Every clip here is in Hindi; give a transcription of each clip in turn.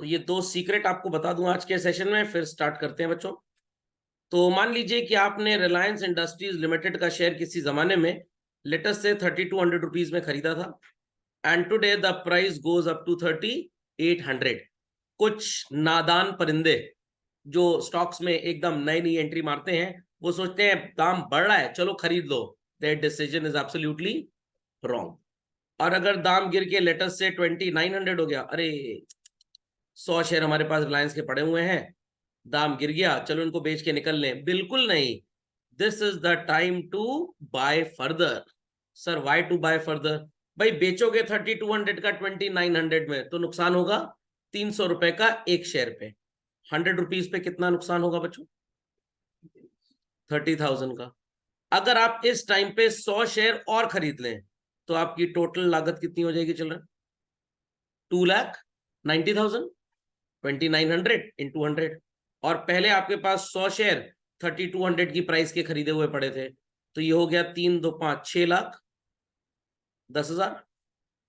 तो ये दो सीक्रेट आपको बता दूं आज के सेशन में, फिर स्टार्ट करते हैं बच्चों। तो मान लीजिए कि आपने रिलायंस इंडस्ट्रीज लिमिटेड का शेयर किसी जमाने में लेटेस्ट से 3200 रुपीज में खरीदा था, and today the price goes up to 3800। कुछ नादान परिंदे जो स्टॉक्स में एकदम नई नई एंट्री मारते हैं, वो सोचते हैं दाम बढ़ रहा है चलो खरीद लो। That decision is absolutely wrong. और अगर दाम गिर के लेटेस्ट से 2900 हो गया, अरे 100 शेयर हमारे पास रिलायंस के पड़े हुए हैं, दाम गिर गया चलो इनको बेच के निकल लें, बिल्कुल नहीं। This is the time to buy further. Sir why to buy further? भाई बेचोगे 3200 का 2900 में तो नुकसान होगा 300 रुपए का एक शेयर पे। 100 रुपीज पे कितना नुकसान होगा बच्चों? 30,000 का। अगर आप इस टाइम पे 100 शेयर और खरीद लें तो आपकी टोटल लागत कितनी हो जाएगी चिल्ड्रन? 2,90,000। 2900 इंटू 100। और पहले आपके पास 100 शेयर 3200 की प्राइस के खरीदे हुए पड़े थे, तो ये हो गया 3 2 5 6,10,000।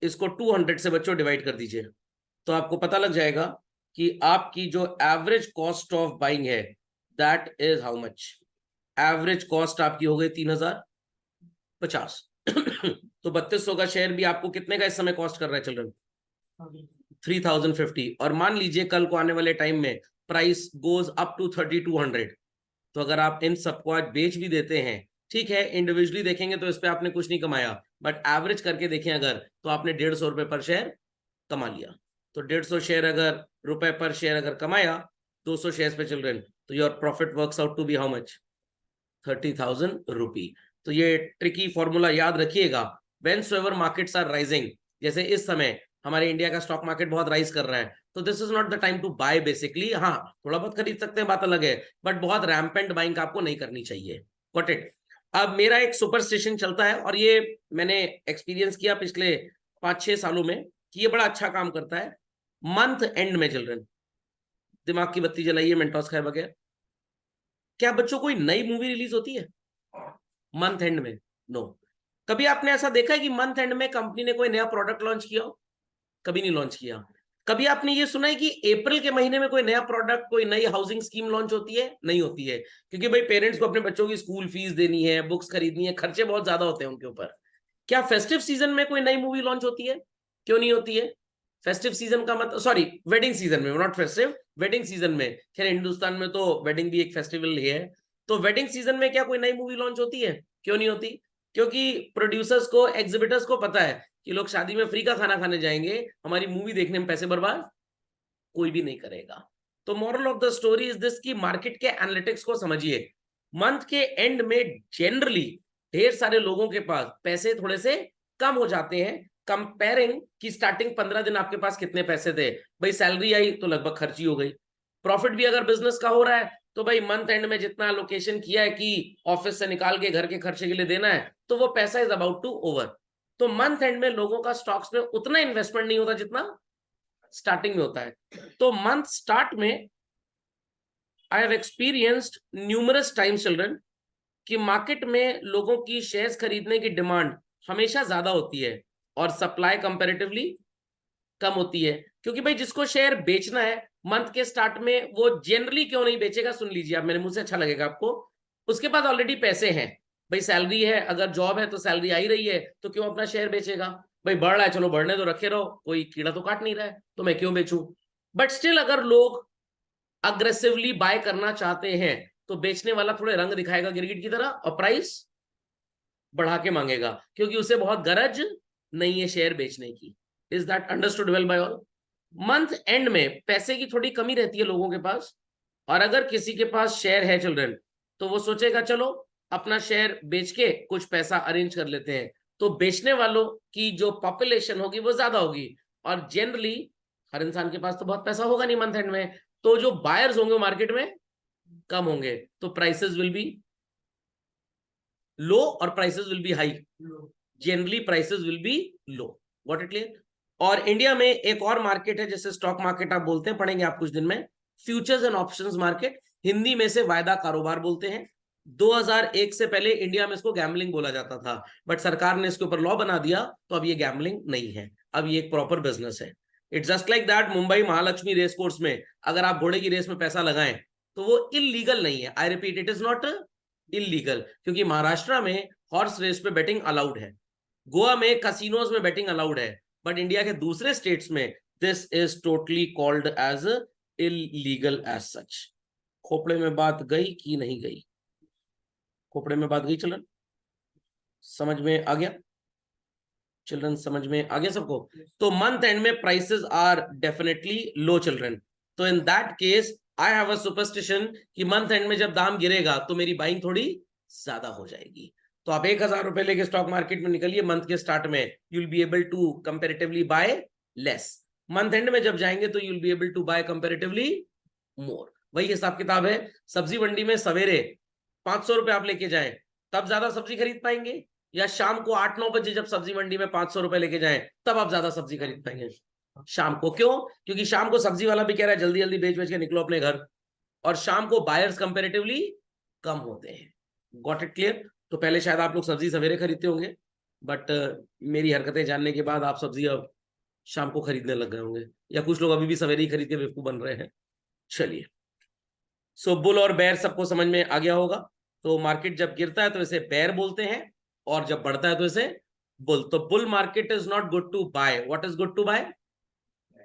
इसको 200 से बच्चों डिवाइड कर दीजिए, तो आपको पता लग जाएगा कि आपकी जो एवरेज कॉस्ट ऑफ बाइंग है that is how much. Average cost आपकी हो गई 3,050। तो 3200 का शेयर भी आपको कितने का इस समय कॉस्ट कर रहा है चिल्ड्रन? 3,050। और मान लीजिए कल को आने वाले टाइम में प्राइस गोज अप टू 3,200, तो अगर आप इन सबको आज बेच भी देते हैं, ठीक है इंडिविजुअली देखेंगे तो इस पे आपने कुछ नहीं कमाया, बट एवरेज करके देखें अगर, तो आपने 150 रुपए पर शेयर कमा लिया। तो 150 शेयर अगर रुपए पर शेयर अगर कमाया 200 शेयर पे चिल्ड्रन, तो your profit works out to be how much? 30,000 rupee. तो ये ट्रिकी फॉर्मूला याद रखिएगा। Whensoever markets are rising, जैसे इस समय हमारे इंडिया का स्टॉक मार्केट बहुत राइज कर रहा है, तो this is not the time to buy basically. हाँ थोड़ा बहुत खरीद सकते हैं, बात अलग है, बट बहुत रैम्पेंट बाइंग आपको नहीं करनी चाहिए। Got it? अब मेरा एक सुपरस्टिशन चलता है और ये मैंने एक्सपीरियंस किया पिछले 5-6 सालों में कि ये बड़ा अच्छा काम करता है। मंथ एंड में चिल्ड्रन, दिमाग की बत्ती जलाइए मेंटोस खाए बगैर, क्या बच्चों कोई नई मूवी रिलीज होती है मंथ एंड में? नो। कभी आपने ऐसा देखा है कि मंथ एंड में कंपनी ने कोई नया प्रोडक्ट लॉन्च किया हो? कभी नहीं लॉन्च किया। कभी आपने ये सुना है कि अप्रैल के महीने में कोई नया प्रोडक्ट, कोई नई हाउसिंग स्कीम लॉन्च होती है? नहीं होती है, क्योंकि भाई पेरेंट्स को अपने बच्चों की स्कूल फीस देनी है, बुक्स खरीदनी है, खर्चे बहुत ज्यादा होते हैं उनके ऊपर। क्या फेस्टिव सीजन में कोई नई मूवी लॉन्च होती है? क्यों नहीं होती है? फेस्टिव सीजन का मतलब, सॉरी वेडिंग सीजन में, नॉट फेस्टिव, वेडिंग सीजन में। खैर हिंदुस्तान में तो वेडिंग भी एक फेस्टिवल ही है। तो वेडिंग सीजन में क्या कोई नई मूवी लॉन्च होती है? क्यों नहीं होती? क्योंकि प्रोड्यूसर्स को, एग्जिबिटर्स को पता है कि लोग शादी में फ्री का खाना खाने जाएंगे, हमारी मूवी देखने में पैसे बर्बाद कोई भी नहीं करेगा। तो moral of the story is this, की मार्केट के एनालिटिक्स को समझिए। मंथ के एंड में जनरली ढेर सारे लोगों के पास पैसे थोड़े से कम हो जाते हैं, कंपेयरिंग कि स्टार्टिंग 15 दिन आपके पास कितने पैसे थे। भाई सैलरी आई तो लगभग खर्ची हो गई। प्रॉफिट भी अगर बिजनेस का हो रहा है तो भाई मंथ एंड में जितना लोकेशन किया है कि ऑफिस से निकाल के घर के खर्चे के लिए देना है, तो वो पैसा इज अबाउट टू ओवर। तो मंथ एंड में लोगों का स्टॉक्स में उतना इन्वेस्टमेंट नहीं होता जितना स्टार्टिंग में होता है। तो मंथ स्टार्ट में I have experienced numerous times children कि मार्केट में लोगों की शेयर्स खरीदने की डिमांड हमेशा ज्यादा होती है और सप्लाई कंपैरेटिवली कम होती है। क्योंकि भाई जिसको शेयर बेचना है मंथ के स्टार्ट में, वो जनरली क्यों नहीं बेचेगा? सुन लीजिए आप मेरे मुंह से, अच्छा लगेगा आपको। उसके पास ऑलरेडी पैसे हैं, भाई सैलरी है, अगर जॉब है तो सैलरी आ ही रही है, तो क्यों अपना शेयर बेचेगा? भाई बढ़ रहा है चलो बढ़ने तो रखे रहो, कोई कीड़ा तो काट नहीं रहा है, तो मैं क्यों बेचूं? बट स्टिल अगर लोग अग्रेसिवली बाय करना चाहते हैं तो बेचने वाला थोड़े रंग दिखाएगा गिरगिट की तरह और प्राइस बढ़ा के मांगेगा, क्योंकि उसे बहुत गरज नहीं है शेयर बेचने की। Is that understood well by all? Month end में पैसे की थोड़ी कमी रहती है लोगों के पास, और अगर किसी के पास शेयर है चिल्ड्रन, तो वो सोचेगा चलो अपना शेयर बेच के कुछ पैसा अरेंज कर लेते हैं। तो बेचने वालों की जो पॉपुलेशन होगी वो ज्यादा होगी, और जनरली हर इंसान के पास तो बहुत पैसा होगा नहीं मंथ एंड में, तो जो बायर्स होंगे मार्केट में कम होंगे, तो प्राइसेस विल बी लो और prices will be high. Generally prices will be low. What it clear? और इंडिया में एक और मार्केट है जैसे स्टॉक मार्केट आप बोलते हैं, पढ़ेंगे आप कुछ दिन में, futures and options market. Hindi में से वायदा कारोबार बोलते हैं। 2001 से पहले इंडिया में इसको गैम्बलिंग बोला जाता था, बट सरकार ने इसके ऊपर लॉ बना दिया, तो अब ये गैम्बलिंग नहीं है, अब ये एक प्रॉपर बिजनेस है। It's just like that, Mumbai Mahalakshmi race course में अगर आप घोड़े की रेस में पैसा लगाएं तो वो इलीगल नहीं है। I repeat, it is not illegal, क्योंकि महाराष्ट्र में हॉर्स रेस पे बेटिंग अलाउड है, गोवा में कसिनोज में बेटिंग अलाउड है, बट इंडिया के दूसरे स्टेट्स में this is totally called as illegal as such. खोपड़े में बात गई कि नहीं गई? खोपड़े में बात गई चिल्ड्रन? समझ में आ गया? चिल्ड्रन समझ में आ गया सबको? तो मंथ एंड में prices are definitely low children. तो in that case I have a superstition कि मंथ एंड में जब दाम गिरेगा तो मेरी बाइंग थोड़ी ज्यादा हो जाएगी। तो आप 1,000 रुपए लेके स्टॉक मार्केट में निकलिए मंथ के स्टार्ट में, you will be able to comparatively buy less. Month end में जब जाएंगे तो you will be able to buy comparatively more. वही हिसाब किताब है। सब्जी मंडी में सवेरे 500 रुपए आप लेके जाएं तब ज्यादा सब्जी खरीद पाएंगे, या शाम को 8-9 बजे जब सब्जी मंडी में 500 रुपए लेके जाएं तब आप ज्यादा सब्जी खरीद पाएंगे? शाम को। क्यों? क्योंकि शाम को सब्जी वाला भी कह रहा है जल्दी जल्दी बेच बेच के निकलो अपने घर, और शाम को बायर्स कंपेरेटिवली कम होते हैं। Got it clear? तो पहले शायद आप लोग सब्जी सवेरे खरीदते होंगे, बट मेरी हरकतें जानने के बाद आप सब्जी अब शाम को खरीदने लग गए होंगे, या कुछ लोग अभी भी सवेरे ही खरीद के बेवकूफ बन रहे हैं। चलिए, सो बुल और बेयर सबको समझ में आ गया होगा। तो मार्केट जब गिरता है तो इसे बेयर बोलते हैं, और जब बढ़ता है तो इसे बुल। तो bull market is not good to buy. What is good to buy?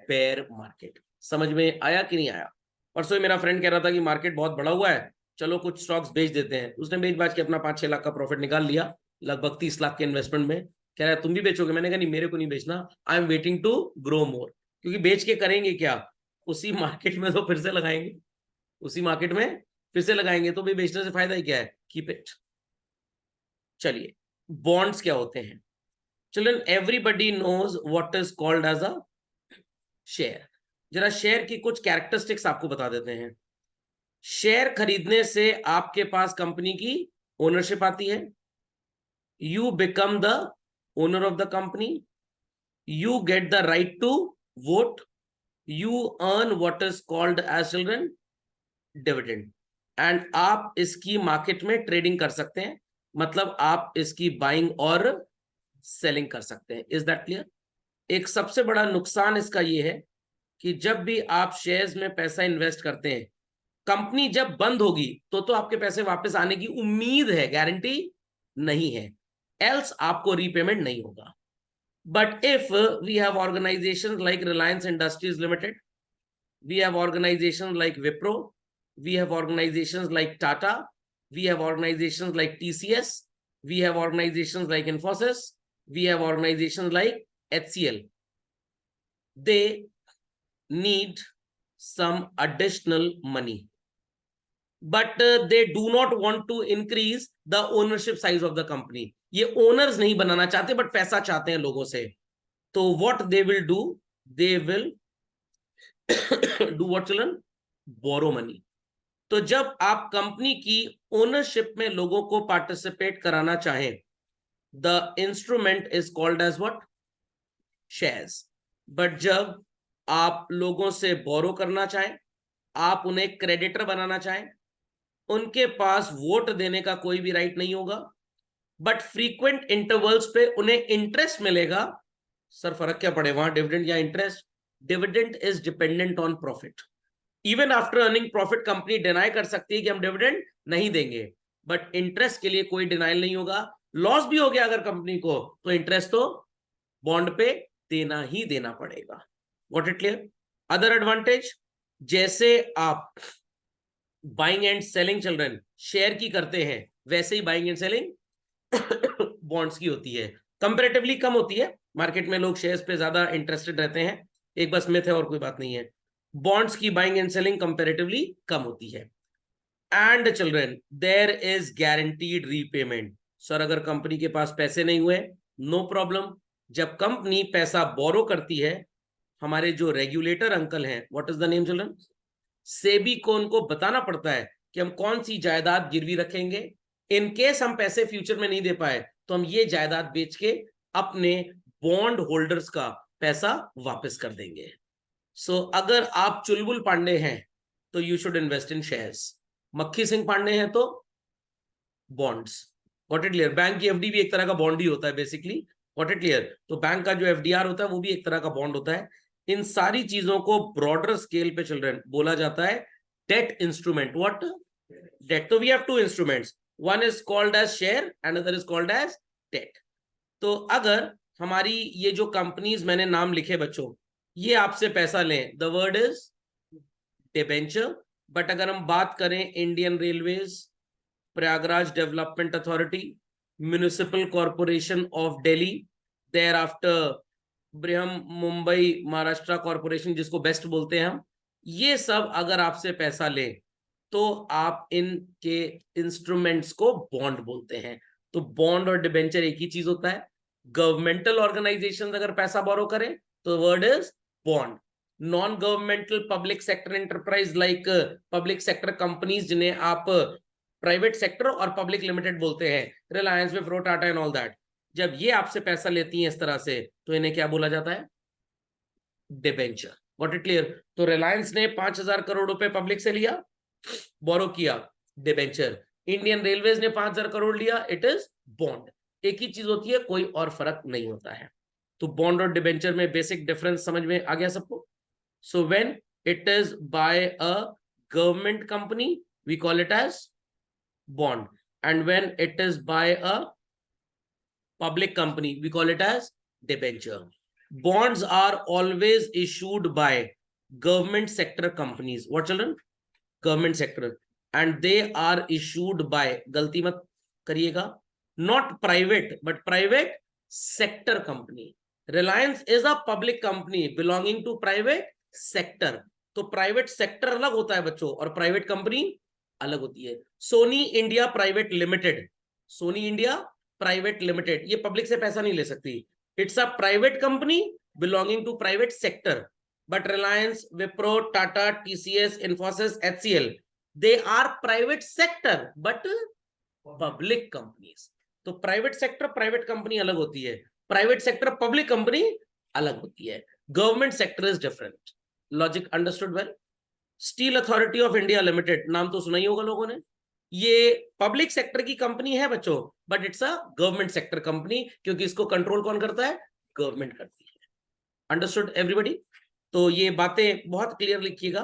Bear market. समझ में आया कि नहीं आया? परसों मेरा फ्रेंड कह रहा था कि मार्केट बहुत बड़ा हुआ है, चलो कुछ स्टॉक्स बेच देते हैं। उसने बेच बाच के अपना 5-6 लाख का प्रॉफिट निकाल लिया, लगभग 30 लाख के इन्वेस्टमेंट में। कह रहा है तुम भी बेचोगे? मैंने कहा नहीं, मेरे को नहीं बेचना, I am waiting to grow more. क्योंकि बेच के करेंगे क्या? उसी मार्केट में तो फिर से लगाएंगे, उसी मार्केट में फिर से लगाएंगे, तो भी बेचने से फायदा ही क्या है? Keep it. चलिए, बॉन्ड्स क्या होते हैं children? Everybody knows what is called as a share. जरा शेयर की कुछ कैरेक्टरिस्टिक्स आपको बता देते हैं। शेयर खरीदने से आपके पास कंपनी की ओनरशिप आती है, you become the owner of the company, you get the right to vote, you earn what is called as children dividend, and आप इसकी मार्केट में ट्रेडिंग कर सकते हैं, मतलब आप इसकी बाइंग और सेलिंग कर सकते हैं। Is that clear? एक सबसे बड़ा नुकसान इसका यह है कि जब भी आप शेयर्स में पैसा इन्वेस्ट करते हैं, कंपनी जब बंद होगी तो आपके पैसे वापस आने की उम्मीद है, गारंटी नहीं है, एल्स आपको रीपेमेंट नहीं होगा। But if we have organisations like Reliance industries limited, we have organizations like Wipro, we have organizations like Tata, we have organizations like TCS, we have organizations like Infosys, we have organizations like HCL. They need some additional money, but they do not want to increase the ownership size of the company. ये owners नहीं बनाना चाहते, but पैसा चाहते हैं लोगों से। तो what they will do, they will do what children? Borrow money. तो जब आप कंपनी की ओनरशिप में लोगों को पार्टिसिपेट कराना चाहें, the instrument is called as what? Shares. But जब आप लोगों से बोरो करना चाहें, आप उन्हें क्रेडिटर बनाना चाहें, उनके पास वोट देने का कोई भी राइट नहीं होगा, बट फ्रीक्वेंट इंटरवल्स पे उन्हें इंटरेस्ट मिलेगा। सर फर्क क्या पड़े वहां, डिविडेंड या interest? Dividend is dependent on profit. Even after earning profit company deny कर सकती है कि हम डिविडेंड नहीं देंगे, बट इंटरेस्ट के लिए कोई डिनाइल नहीं होगा। लॉस भी हो गया अगर कंपनी को, तो इंटरेस्ट तो बॉन्ड पे देना ही देना पड़ेगा। Got it clear? Other advantage, जैसे आप buying and selling children share की करते हैं, वैसे ही बाइंग एंड सेलिंग बॉन्ड्स की होती है। कंपैरेटिवली कम होती है, मार्केट में लोग शेयर्स पे ज्यादा इंटरेस्टेड रहते हैं, एक बस मिथ है और कोई बात नहीं है। बॉन्ड्स की बाइंग एंड सेलिंग कंपैरेटिवली कम होती है। And children, there is guaranteed repayment. Sir अगर कंपनी के पास पैसे नहीं हुए, नो प्रॉब्लम। जब कंपनी पैसा बोरो करती है, हमारे जो रेगुलेटर अंकल हैं, what is the name children? SEBI को उनको बताना पड़ता है कि हम कौन सी जायदाद गिरवी रखेंगे। इन केस हम पैसे फ्यूचर में नहीं दे पाए तो हम ये जायदाद बेच के अपने बॉन्ड होल्डर्स का पैसा वापस कर देंगे। सो अगर आप चुलबुल पांडे हैं तो you should invest in shares, मक्खी सिंह पांडे हैं तो bonds. Got it clear? Bank की एफडी भी एक तरह का बॉन्ड ही होता है बेसिकली। Got it clear? तो बैंक का जो एफडीआर होता है वो भी एक तरह का बॉन्ड होता है। इन सारी चीजों को ब्रॉडर स्केल पे चिल्ड्रन बोला जाता है डेट इंस्ट्रूमेंट. व्हाट? डेट. तो we have two instruments, one is called as share and other is called as debt. तो अगर हमारी ये जो कंपनीज मैंने नाम लिखे बच्चों, ये आपसे पैसा लें, the word is debenture. But अगर हम बात करें Indian Railways, Prayagraj development authority, municipal corporation of Delhi, thereafter Brihan Mumbai Maharashtra corporation जिसको बेस्ट बोलते हैं हम, ये सब अगर आपसे पैसा ले तो आप इनके इंस्ट्रूमेंट्स को बॉन्ड बोलते हैं. तो बॉन्ड और डिबेंचर एक ही चीज होता है. गवर्नमेंटल ऑर्गेनाइजेशन अगर पैसा बोरो करें तो word is bond. Non governmental public sector enterprise like public sector companies जिन्हें आप प्राइवेट सेक्टर और पब्लिक लिमिटेड बोलते हैं, Reliance, Wipro, Tata and all that, जब ये आपसे पैसा लेती हैं इस तरह से तो इन्हें क्या बोला जाता है? डिबेंचर. What it clear? तो रिलायंस ने 5,000 करोड़ रुपए पब्लिक से लिया, बोरो किया, डिबेंचर. इंडियन रेलवेज ने 5,000 करोड़ लिया, इट इज बॉन्ड. एक ही चीज होती है, कोई और फर्क नहीं होता है. तो बॉन्ड और डिबेंचर में बेसिक डिफरेंस समझ में आ गया सबको? So when it is by a government company we call it as bond, and when it is by a public company we call it as debenture. Bonds are always issued by government sector companies. What children? Government sector. And they are issued by, गलती मत करिएगा, not private but private sector company. Reliance is a public company belonging to private sector. तो प्राइवेट सेक्टर अलग होता है बच्चों और प्राइवेट कंपनी अलग होती है. Sony India private limited, Sony India private limited, ये पब्लिक से पैसा नहीं ले सकती. It's a private company belonging to private sector. But Reliance, Wipro, Tata, TCS, Infosys, HCL, they are private sector but public companies. तो प्राइवेट सेक्टर प्राइवेट कंपनी अलग होती है, प्राइवेट सेक्टर पब्लिक कंपनी अलग होती है. Government sector is different. Logic understood well? Steel authority of India limited, नाम तो सुना ही होगा लोगों ने. ये पब्लिक सेक्टर की कंपनी है बच्चों, but it's a government sector company, क्योंकि इसको कंट्रोल कौन करता है? गवर्नमेंट करती है. Understood everybody? तो ये बातें बहुत क्लियर लिखिएगा,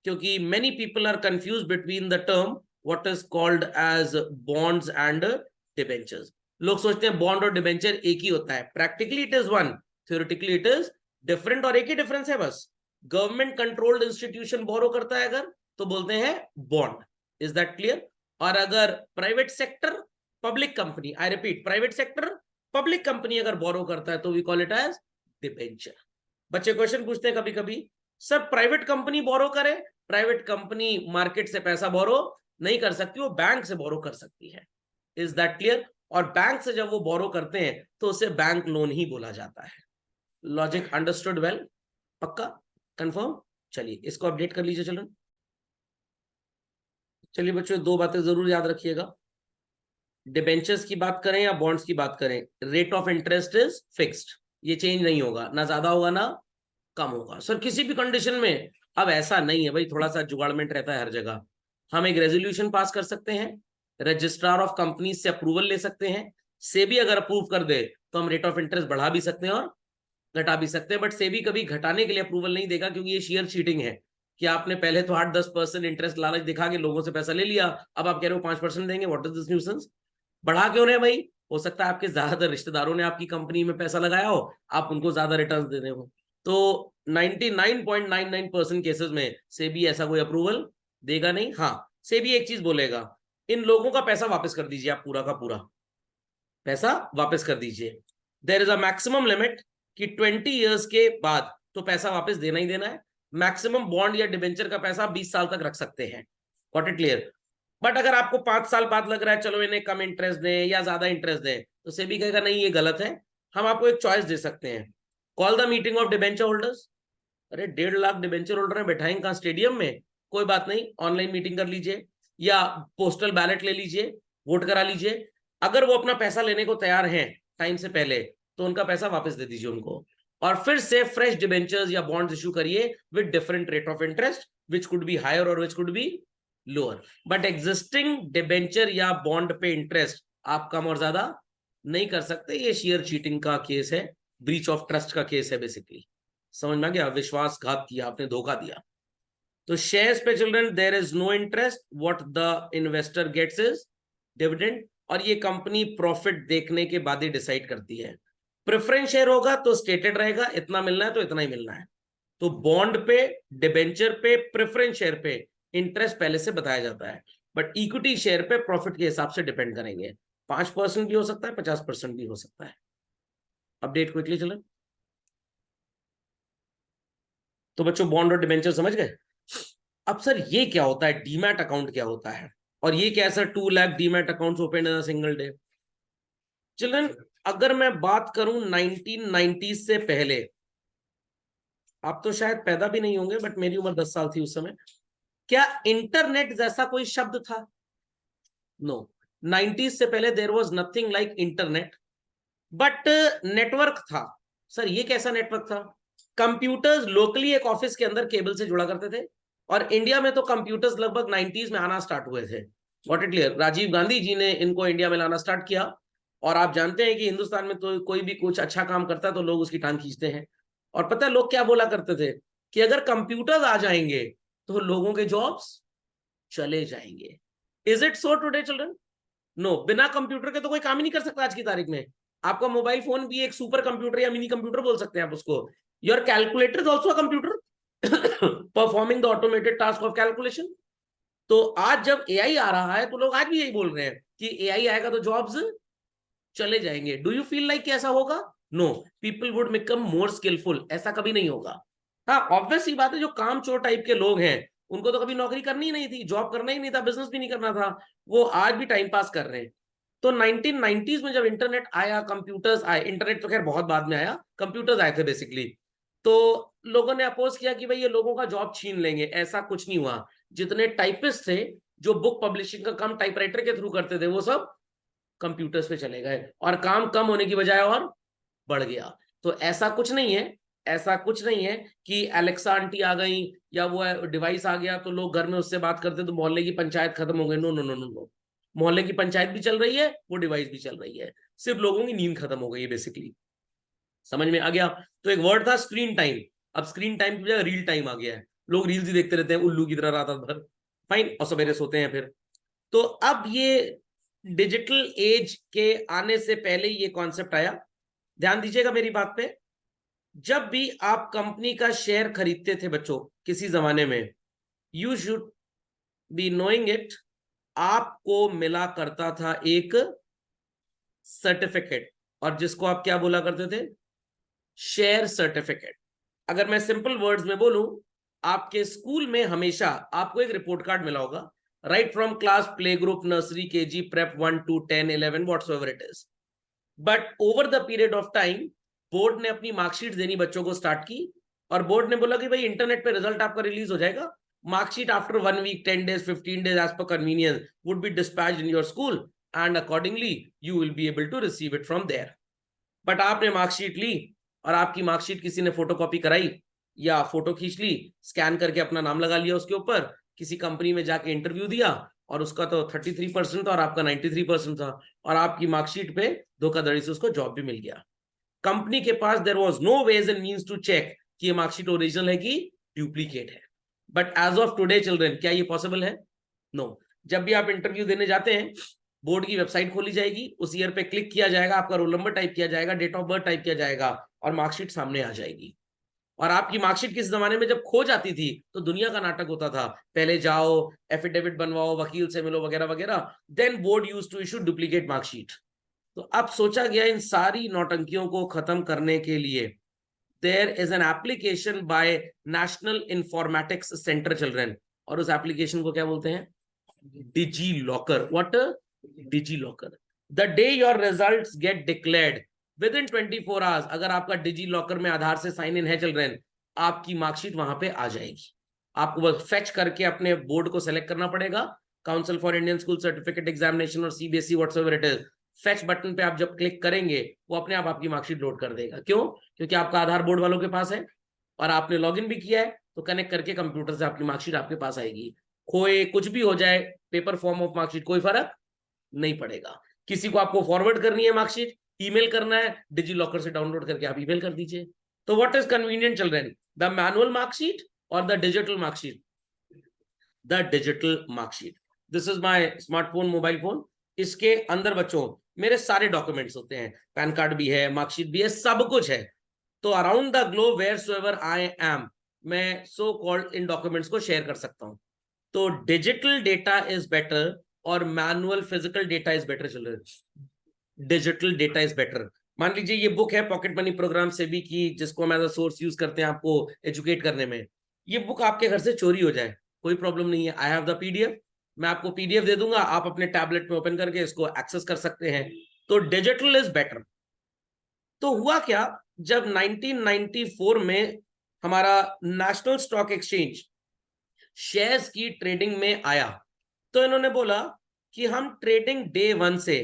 क्योंकि many people are confuse between the term what is called as bonds and debentures. लोग सोचते हैं बॉन्ड और डिबेंचर एक ही होता है. Practically it is one, theoretically it is different. और एक ही डिफरेंस है बस, गवर्नमेंट कंट्रोल्ड इंस्टीट्यूशन बोरो करता है अगर तो बोलते हैं बॉन्ड. Is that clear? और अगर private sector public company, I repeat, private sector public company अगर बोरो करता है तो we call it as debenture. बच्चे क्वेश्चन पूछते हैं कभी कभी, सर प्राइवेट कंपनी बोरो करे, प्राइवेट कंपनी मार्केट से पैसा बोरो नहीं कर सकती, वो बैंक से बोरो कर सकती है. Is that clear? और बैंक से जब वो बोरो करते हैं तो उसे बैंक लोन ही बोला जाता है. Logic understood well? पक्का? कंफर्म? चलिए इसको अपडेट कर लीजिए चलो. चलिए बच्चों, दो बातें जरूर याद रखिएगा. डिबेंचर्स की बात करें या बॉन्ड्स की बात करें, rate of interest is fixed, ये चेंज नहीं होगा, ना ज्यादा होगा ना कम होगा. सर किसी भी कंडीशन में? अब ऐसा नहीं है भाई, थोड़ा सा जुगाड़मेंट रहता है हर जगह. हम एक रेजोल्यूशन पास कर सकते हैं, रजिस्ट्रार ऑफ कंपनीज से अप्रूवल ले सकते हैं, सेबी अगर अप्रूव कर दे तो हम रेट ऑफ इंटरेस्ट बढ़ा भी सकते हैं और घटा भी सकते हैं. बट सेबी कभी घटाने के लिए अप्रूवल नहीं देगा, क्योंकि ये शेयर चीटिंग है कि आपने पहले तो 8-10% इंटरेस्ट लालच दिखा के लोगों से पैसा ले लिया, अब आप कह रहे हो 5% देंगे. What is this nuisance? बढ़ा क्यों रहे भाई? हो सकता है आपके ज्यादातर रिश्तेदारों ने आपकी कंपनी में पैसा लगाया हो, आप उनको ज्यादा रिटर्न दे रहे हो. तो 99.99% केसेस में सेबी ऐसा कोई अप्रूवल देगा नहीं. हाँ, सेबी एक चीज बोलेगा, इन लोगों का पैसा वापस कर दीजिए, आप पूरा का पूरा पैसा वापस कर दीजिए. There is a maximum limit कि 20 इयर्स के बाद तो पैसा वापस देना ही देना है. मैक्सिमम बॉन्ड या डिबेंचर का पैसा 20 साल तक रख सकते हैं. Got it clear? बट अगर आपको 5 साल बाद लग रहा है चलो इन्हें कम इंटरेस्ट दें या ज्यादा इंटरेस्ट दें, तो सेबी कहेगा नहीं ये गलत है. हम आपको एक चॉइस दे सकते हैं, call the meeting of debenture holders. अरे 1.5 लाख डिबेंचर होल्डर है, बैठाएंगे कहाँ? स्टेडियम में? कोई बात नहीं, ऑनलाइन मीटिंग कर लीजिए या पोस्टल बैलेट ले लीजिए, वोट करा लीजिए. अगर वो अपना पैसा लेने को तैयार हैं टाइम से पहले तो उनका पैसा वापस दे दीजिए उनको, और फिर से फ्रेश डिबेंचर्स या बॉन्ड्स इशू करिए with different rate of interest, which could be higher और which could be lower. But existing debenture या बॉन्ड पे इंटरेस्ट आप कम और ज्यादा नहीं कर सकते. ये शेयर चीटिंग का केस है, ब्रीच ऑफ ट्रस्ट का केस है बेसिकली. समझ में आ गया? विश्वासघात किया आपने, धोखा दिया। तो शेयर्स पे children there is no interest, what the investor gets is dividend, और ये कंपनी प्रॉफिट देखने के बाद ही डिसाइड करती है। प्रेफरेंस शेयर होगा तो स्टेटेड रहेगा, इतना मिलना है तो इतना ही मिलना है। तो बॉन्ड पे, डिबेंचर पे, प्रेफरेंस शेयर पे इंटरेस्ट पहले से बताया जाता है, बट इक्विटी शेयर पे प्रॉफिट के हिसाब से डिपेंड करेंगे। 5% भी हो सकता है, 50% भी हो सकता है। अपडेट क्विकली चलो। तो बच्चों बॉन्ड और डिबेंचर समझ गए। अब सर ये क्या होता है, डीमैट अकाउंट क्या होता है, और ये क्या sir 2 lakh demat accounts open in a single day. Children, अगर मैं बात करूं 1990 से पहले, आप तो शायद पैदा भी नहीं होंगे, बट मेरी उम्र 10 साल थी उस समय, क्या इंटरनेट जैसा कोई शब्द था? नो, 90s से पहले there was nothing like internet, but network था। सर ये कैसा नेटवर्क था? कंप्यूटर्स लोकली एक ऑफिस के अंदर केबल से जुड़ा करते थे, और इंडिया में तो कंप्यूटर्स लगभग 90s में आना स्टार्ट हुए थे। What it clear, Rajiv Gandhi ji ने इनको इंडिया में लाना स्टार्ट किया। और आप जानते हैं कि हिंदुस्तान में तो कोई भी कुछ अच्छा काम करता है तो लोग उसकी टांग खींचते हैं। और पता है लोग क्या बोला करते थे, कि अगर कंप्यूटर्स आ जाएंगे तो लोगों के जॉब्स चले जाएंगे। Is it so today children? No, बिना कंप्यूटर के तो कोई काम ही नहीं कर सकता आज की तारीख में। आपका मोबाइल फोन भी एक सुपर कंप्यूटर या मिनी कंप्यूटर बोल सकते हैं आप उसको। Your calculator is also a computer performing the automated task of calculation. तो आज जब एआई आ रहा है तो लोग आज भी यही बोल रहे हैं कि एआई आएगा तो जॉब्स चले जाएंगे। डू यू फील लाइक ऐसा होगा? No, people would become more skillful. ऐसा कभी नहीं होगा। हाँ, ऑब्वियस ही बात है, जो काम चोर टाइप के लोग हैं उनको तो कभी नौकरी करनी ही नहीं थी, जॉब करना ही नहीं था, बिजनेस भी नहीं करना था, वो आज भी टाइम पास कर रहे हैं। तो 1990s में जब इंटरनेट आया, कंप्यूटर्स आए, इंटरनेट तो खैर बहुत बाद में आया, कंप्यूटर्स आए थे बेसिकली, तो लोगों ने अपोज किया कि भाई ये लोगों का जॉब छीन लेंगे। ऐसा कुछ नहीं हुआ। जितने टाइपिस्ट थे जो बुक पब्लिशिंग का काम टाइपराइटर के थ्रू करते थे, वो सब कंप्यूटर्स पे चले गए, और काम कम होने की बजाय और बढ़ गया। तो ऐसा कुछ नहीं है, ऐसा कुछ नहीं है कि एलेक्सा आंटी आ गई या वो डिवाइस आ गया तो लोग घर में उससे बात करते तो मोहल्ले की पंचायत खत्म हो गई। No no no no no, मोहल्ले की पंचायत भी चल रही है, वो डिवाइस भी चल रही है, सिर्फ लोगों की नींद खत्म हो गई है बेसिकली। समझ में आ गया? तो एक वर्ड था स्क्रीन टाइम, अब स्क्रीन टाइम की बजाय रील टाइम आ गया है। लोग रील्स ही देखते रहते हैं उल्लू की तरह रात भर, फाइन, और सवेरे सोते हैं फिर। तो अब ये डिजिटल एज के आने से पहले ये कॉन्सेप्ट आया। ध्यान दीजिएगा मेरी बात पे। जब भी आप कंपनी का शेयर खरीदते थे बच्चों किसी जमाने में, you should be knowing it, आपको मिला करता था एक सर्टिफिकेट, और जिसको आप क्या बोला करते थे? Share certificate. अगर मैं सिंपल वर्ड्स में बोलूं, आपके स्कूल में हमेशा आपको एक रिपोर्ट कार्ड मिला होगा, right from class, play group, nursery, KG, prep 1 to 10 11 whatsoever it is. But over the period of time board ने अपनी मार्कशीट देनी बच्चों को स्टार्ट की, और बोर्ड ने बोला कि भाई इंटरनेट पे रिजल्ट आपका रिलीज हो जाएगा, marksheet after 1 week, 10 days, 15 days as per convenience would be dispatched in your school, and accordingly you will be able to receive it from there. But आपने मार्कशीट ली, और आपकी मार्कशीट किसी ने फोटोकॉपी कराई या फोटो खींच ली, स्कैन करके अपना नाम लगा लिया उसके ऊपर, किसी कंपनी में जाके इंटरव्यू दिया, और उसका तो 33% था और आपका 93% था, और आपकी मार्कशीट पे धोखाधड़ी से उसको जॉब भी मिल गया। कंपनी के पास there was no ways and means to check कि ये मार्कशीट ओरिजिनल है कि डुप्लीकेट है। But as of today children, क्या ये पॉसिबल है? नो। जब भी आप इंटरव्यू देने जाते हैं, बोर्ड की वेबसाइट खोली जाएगी, उस ईयर पे क्लिक किया जाएगा, आपका रोल नंबर टाइप किया जाएगा, डेट ऑफ बर्थ टाइप किया जाएगा, और मार्कशीट सामने आ जाएगी। और आपकी मार्कशीट किस जमाने में जब खो जाती थी तो दुनिया का नाटक होता था, पहले जाओ, एफिडेविट बनवाओ, वकील से मिलो, वगैरह वगैरह, then board used to issue duplicate marksheet. तो अब सोचा गया इन सारी नौटंकियों को खत्म करने के लिए there is an application by National Informatics Centre children, और उस एप्लीकेशन को क्या बोलते हैं? DigiLocker. What? DigiLocker. The day your results get declared, within 24 hours, अगर आपका डिजी लॉकर में आधार से साइन इन है चिल्ड्रन, आपकी मार्कशीट वहां पे आ जाएगी। आपको बस फेच करके अपने बोर्ड को सेलेक्ट करना पड़ेगा, council for Indian school certificate examination और CBSE whatsoever it is. Fetch button पे आप जब क्लिक करेंगे, वो अपने आप आपकी मार्कशीट लोड कर देगा। क्यों? क्योंकि आपका आधार बोर्ड वालों के पास है, और आपने लॉगिन भी किया है, तो कनेक्ट करके कंप्यूटर से आपकी मार्कशीट आपके पास आएगी। खोए कुछ भी हो जाए, पेपर फॉर्म ऑफ मार्कशीट, कोई फर्क नहीं पड़ेगा। किसी को आपको फॉरवर्ड करनी है मार्कशीट, ईमेल करना है, डिजी लॉकर से डाउनलोड करके आप ईमेल कर दीजिए। तो what is convenient children, the manual marksheet और the digital marksheet? The digital marksheet. This is my smartphone, mobile phone. इसके अंदर बच्चों मेरे सारे डॉक्यूमेंट्स होते हैं, पैन कार्ड भी है, मार्कशीट भी है, सब कुछ है। तो around the globe where so ever I am, मैं सो कॉल्ड इन डॉक्यूमेंट्स को शेयर कर सकता हूं। तो डिजिटल डेटा इज बेटर और manual physical data is better children? Digital data is better. मान लीजिए ये बुक है पॉकेट मनी प्रोग्राम से भी की, जिसको हम एज अ सोर्स यूज करते हैं आपको एजुकेट करने में। ये बुक आपके घर से चोरी हो जाए, कोई प्रॉब्लम नहीं है, आई हैव द पीडीएफ। मैं आपको पीडीएफ दे दूंगा, आप अपने टैबलेट में ओपन करके इसको एक्सेस कर सकते हैं। तो डिजिटल इज बेटर। तो हुआ क्या, जब 1994 में हमारा नेशनल स्टॉक एक्सचेंज शेयर्स की ट्रेडिंग में आया, तो इन्होंने बोला कि हम ट्रेडिंग डे वन से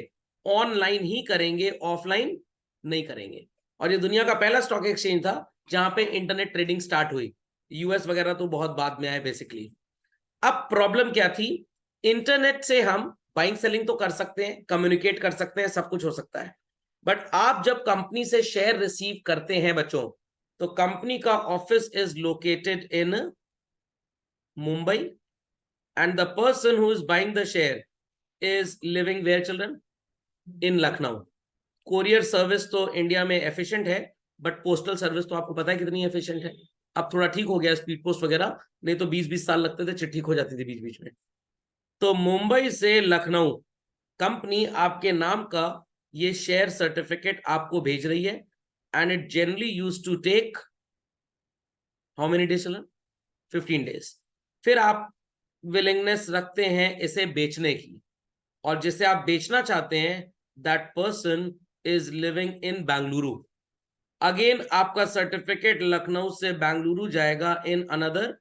ऑनलाइन ही करेंगे, ऑफलाइन नहीं करेंगे। और ये दुनिया का पहला स्टॉक एक्सचेंज था जहां पे इंटरनेट ट्रेडिंग स्टार्ट हुई। यूएस वगैरह तो बहुत बाद में आए बेसिकली। अब प्रॉब्लम क्या थी, इंटरनेट से हम बाइंग सेलिंग तो कर सकते हैं, कम्युनिकेट कर सकते हैं, सब कुछ हो सकता है, बट आप जब कंपनी से शेयर रिसीव करते हैं बच्चों, तो कंपनी का office is located in Mumbai and the person who is buying the share is living where children? In Lucknow. Courier service तो इंडिया में एफिशिएंट है, बट पोस्टल सर्विस तो आपको पता है कितनी एफिशिएंट है। अब थोड़ा ठीक हो गया स्पीड पोस्ट वगैरह, नहीं तो 20-20 साल लगते थे, चिट्ठी खो जाती थी बीच बीच में। तो मुंबई से लखनऊ कंपनी आपके नाम का ये शेयर सर्टिफिकेट आपको भेज रही है, and it generally use to take how many days children? 15 days. फिर आप विलिंगनेस रखते हैं इसे बेचने की, और जिसे आप बेचना चाहते हैं that person is living in Bengaluru. Again आपका सर्टिफिकेट लखनऊ से बेंगलुरु जाएगा इन अनदर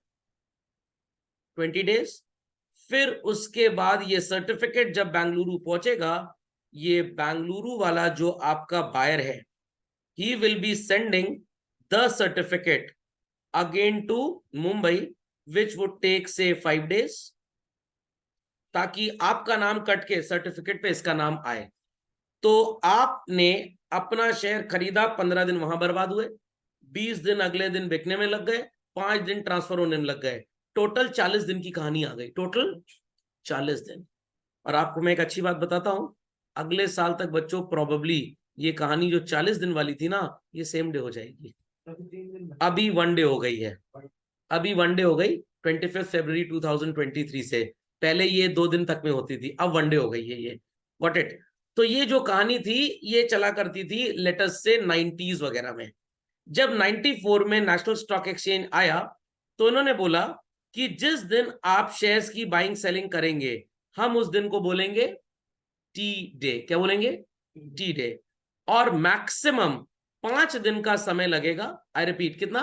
20 डेज। फिर उसके बाद ये सर्टिफिकेट जब बेंगलुरु पहुंचेगा, ये बेंगलुरु वाला जो आपका बायर है, he will be sending the certificate again to Mumbai, which would take say 5 days, ताकि आपका नाम कट के सर्टिफिकेट पे इसका नाम आए। तो आपने अपना शेयर खरीदा, 15 दिन वहां बर्बाद हुए, 20 दिन अगले दिन बिकने में लग गए, 5 दिन ट्रांसफर होने में लग गए, टोटल 40 दिन की कहानी आ गई, टोटल 40 दिन। और आपको मैं एक अच्छी बात बताता हूं, अगले साल तक बच्चों प्रोबेबली ये कहानी जो 40 दिन वाली थी ना, ये सेम डे हो जाएगी। अभी 1 डे हो गई है, अभी 1 डे हो गई 25 फरवरी 2023 से। पहले ये 2 दिन तक में होती थी, अब 1 डे हो गई है ये। What it. तो ये जो कहानी थी ये चला करती थी लेटेस्ट से 90s वगैरह में। जब 94 में नेशनल स्टॉक एक्सचेंज आया, तो इन्होंने बोला कि जिस दिन आप शेयर्स की बाइंग सेलिंग करेंगे, हम उस दिन को बोलेंगे टी डे। क्या बोलेंगे? T day. और मैक्सिमम 5 दिन का समय लगेगा। आई रिपीट, कितना?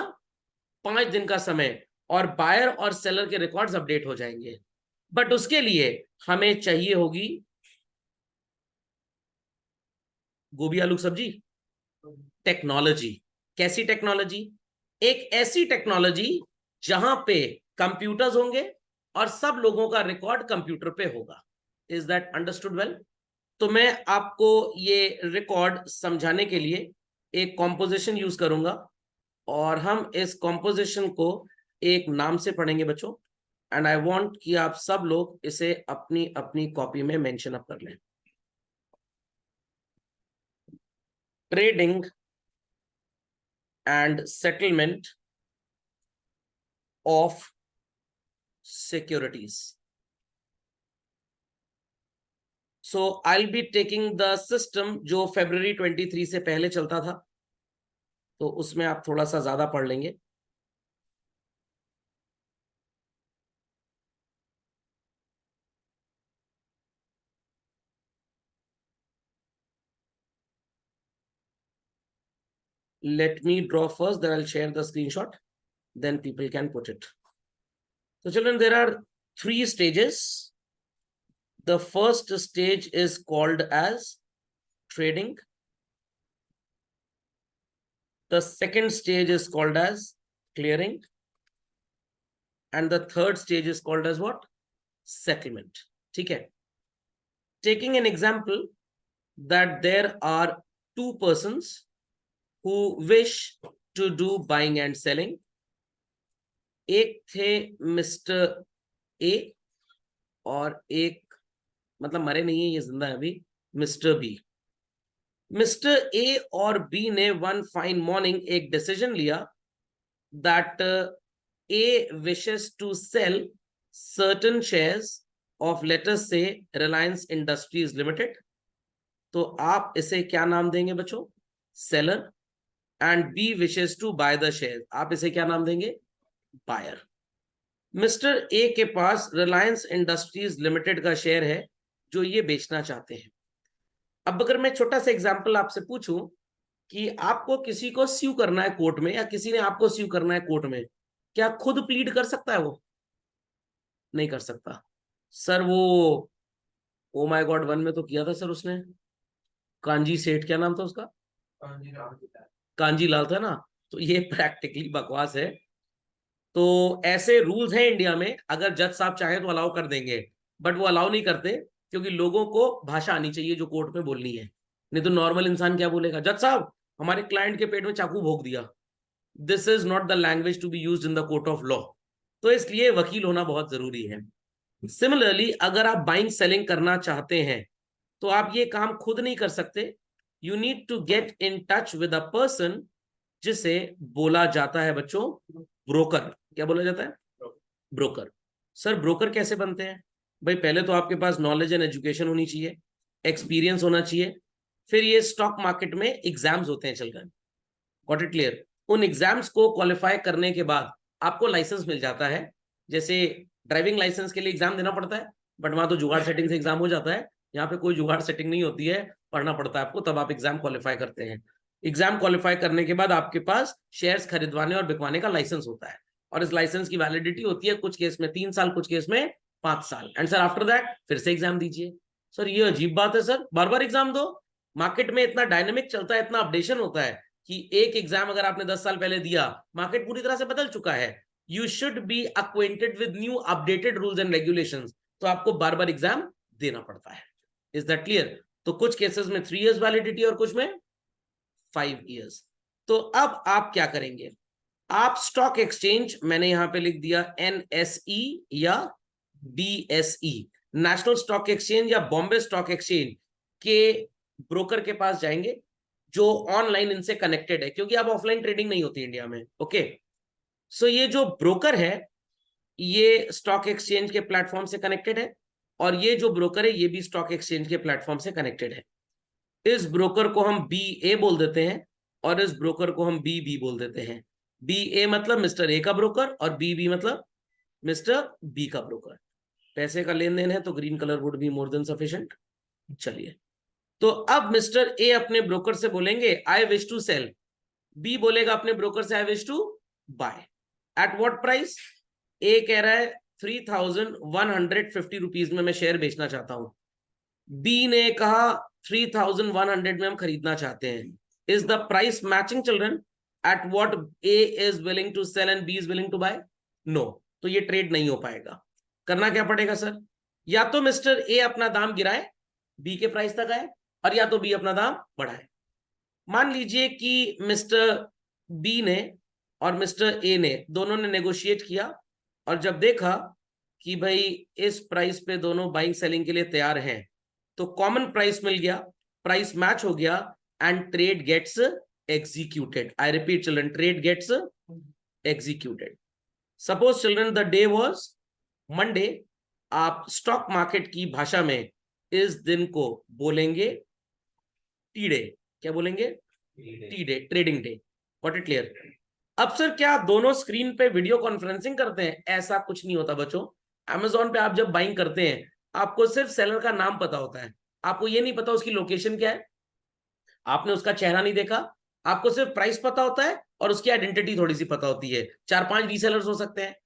5 दिन का समय। और बायर और सेलर के रिकॉर्ड्स अपडेट हो जाएंगे। बट उसके लिए हमें चाहिए होगी गोभी आलू सब्जी टेक्नोलॉजी। कैसी टेक्नोलॉजी? एक ऐसी टेक्नोलॉजी जहां पे कंप्यूटर्स होंगे और सब लोगों का रिकॉर्ड कंप्यूटर पे होगा। Is that understood well? तो मैं आपको ये रिकॉर्ड समझाने के लिए एक कॉम्पोजिशन यूज करूंगा, और हम इस कॉम्पोजिशन को एक नाम से पढ़ेंगे बच्चों, एंड आई वांट कि आप सब लोग इसे अपनी अपनी कॉपी में मेंशन अप कर लें। Trading and settlement of securities. So I will be taking the system जो February 23 से पहले चलता था, तो उसमें आप थोड़ा सा ज्यादा पढ़ लेंगे। Let me draw first, then I'll share the screenshot, then people can put it. So children, there are 3 stages. The first stage is called as trading. The second stage is called as clearing. And the third stage is called as what? Settlement. Okay. Taking an example that there are 2 persons who wish to do buying and selling. एक थे मिस्टर ए और एक, मतलब मरे नहीं है, ये जिंदा है अभी, मिस्टर बी। मिस्टर ए और बी ने वन फाइन मॉर्निंग एक डिसीजन लिया that A wishes to sell certain shares of, let us say Reliance industries limited. तो आप इसे क्या नाम देंगे बच्चों? Seller. And B wishes to buy the share, आप इसे क्या नाम देंगे? बायर। मिस्टर ए के पास रिलायंस इंडस्ट्रीज लिमिटेड का शेयर है जो ये बेचना चाहते हैं। अब अगर मैं छोटा सा एग्जांपल आपसे पूछूं कि आपको किसी को स्यू करना है कोर्ट में, या किसी ने आपको स्यू करना है कोर्ट में, क्या खुद प्लीड कर सकता है? वो नहीं कर सकता। सर वो ओ माय गॉड 1 में तो किया था सर उसने, कांजी सेठ, क्या नाम था उसका? कांजी लाल था ना। तो ये प्रैक्टिकली बकवास है। तो ऐसे रूल्स हैं इंडिया में, अगर जज साहब चाहे तो अलाउ कर देंगे, बट वो अलाउ नहीं करते, क्योंकि लोगों को भाषा आनी चाहिए जो कोर्ट में बोलनी है। नहीं तो नॉर्मल इंसान क्या बोलेगा? जज साहब हमारे क्लाइंट के पेट में चाकू भोंक दिया। This is not the language to be used in the court of law. तो इसलिए वकील होना बहुत जरूरी है। सिमिलरली अगर आप बाइंग सेलिंग करना चाहते हैं तो आप ये काम खुद नहीं कर सकते। You need to get in touch with a person जिसे बोला जाता है बच्चों ब्रोकर। क्या बोला जाता है? ब्रोकर। सर ब्रोकर कैसे बनते हैं? भाई पहले तो आपके पास नॉलेज एंड एजुकेशन होनी चाहिए, एक्सपीरियंस होना चाहिए, फिर ये स्टॉक मार्केट में एग्जाम्स होते हैं चलकर। Got it clear? उन एग्जाम्स को क्वालिफाई करने के बाद आपको लाइसेंस मिल जाता है। जैसे ड्राइविंग लाइसेंस के लिए एग्जाम देना पड़ता है, बट वहां तो जुगाड़ सेटिंग से एग्जाम हो जाता है। यहाँ पे कोई जुगाड़ सेटिंग नहीं होती है, पढ़ना पड़ता है आपको, तब आप एग्जाम क्वालिफाई करते हैं। एग्जाम क्वालिफाई करने के बाद आपके पास शेयर्स खरीदवाने और बिकवाने का लाइसेंस होता है, और इस लाइसेंस की वैलिडिटी होती है कुछ केस में 3 साल, कुछ केस में 5 साल। एंड सर आफ्टर दैट फिर से एग्जाम दीजिए। सर ये अजीब बात है सर, बार बार एग्जाम दो? मार्केट में इतना डायनेमिक चलता है, इतना अपडेशन होता है कि एक एग्जाम अगर आपने 10 साल पहले दिया, मार्केट पूरी तरह से बदल चुका है। You should be acquainted with new updated rules and regulations. तो आपको बार बार एग्जाम देना पड़ता है। Is that clear? तो कुछ केसेस में 3 years वैलिडिटी और कुछ में 5 years। तो अब आप क्या करेंगे? आप स्टॉक एक्सचेंज, मैंने यहां पे लिख दिया NSE या BSE, नेशनल स्टॉक एक्सचेंज या बॉम्बे स्टॉक एक्सचेंज के ब्रोकर के पास जाएंगे जो ऑनलाइन इनसे कनेक्टेड है, क्योंकि अब ऑफलाइन ट्रेडिंग नहीं होती इंडिया में। ओके, सो ये जो ब्रोकर है ये स्टॉक एक्सचेंज के प्लेटफॉर्म से कनेक्टेड है, और ये जो ब्रोकर है ये भी स्टॉक एक्सचेंज के प्लेटफॉर्म से कनेक्टेड है। इस ब्रोकर को हम BA बोल देते हैं और इस ब्रोकर को हम BB बोल देते हैं। BA मतलब मिस्टर ए का ब्रोकर और BB मतलब मिस्टर बी का ब्रोकर। पैसे का लेन देन है तो green colour would be more than sufficient. चलिए, तो अब मिस्टर ए अपने ब्रोकर से बोलेंगे I wish to sell, B बोलेगा अपने ब्रोकर से I wish to buy. At what price? A कह रहा है 3150 रुपीज में मैं शेयर बेचना चाहता हूं, बी ने कहा 3100 में हम खरीदना चाहते हैं। Is the price matching children? At what A is willing to sell and B is willing to buy? No. तो ये ट्रेड नहीं हो पाएगा। करना क्या पड़ेगा सर? या तो मिस्टर ए अपना दाम गिराए, बी के प्राइस तक आए, और या तो बी अपना दाम बढ़ाए। मान लीजिए कि मिस्टर बी ने और मिस्टर ए ने दोनों ने नेगोशिएट किया, और जब देखा कि भाई इस प्राइस पे दोनों बाइंग सेलिंग के लिए तैयार हैं, तो कॉमन प्राइस मिल गया, प्राइस मैच हो गया, and trade gets executed. I repeat children, trade gets executed. Suppose children the day was Monday. आप स्टॉक मार्केट की भाषा में इस दिन को बोलेंगे टी डे। क्या बोलेंगे? T day, trading day. Got it clear? अब सर क्या दोनों स्क्रीन पे वीडियो कॉन्फ्रेंसिंग करते हैं? ऐसा कुछ नहीं होता बच्चों। अमेजोन पे आप जब बाइंग करते हैं आपको सिर्फ सेलर का नाम पता होता है, आपको ये नहीं पता उसकी लोकेशन क्या है, आपने उसका चेहरा नहीं देखा, आपको सिर्फ प्राइस पता होता है और उसकी आइडेंटिटी थोड़ी सी पता होती है। 4-5 रीसेलर्स हो सकते हैं।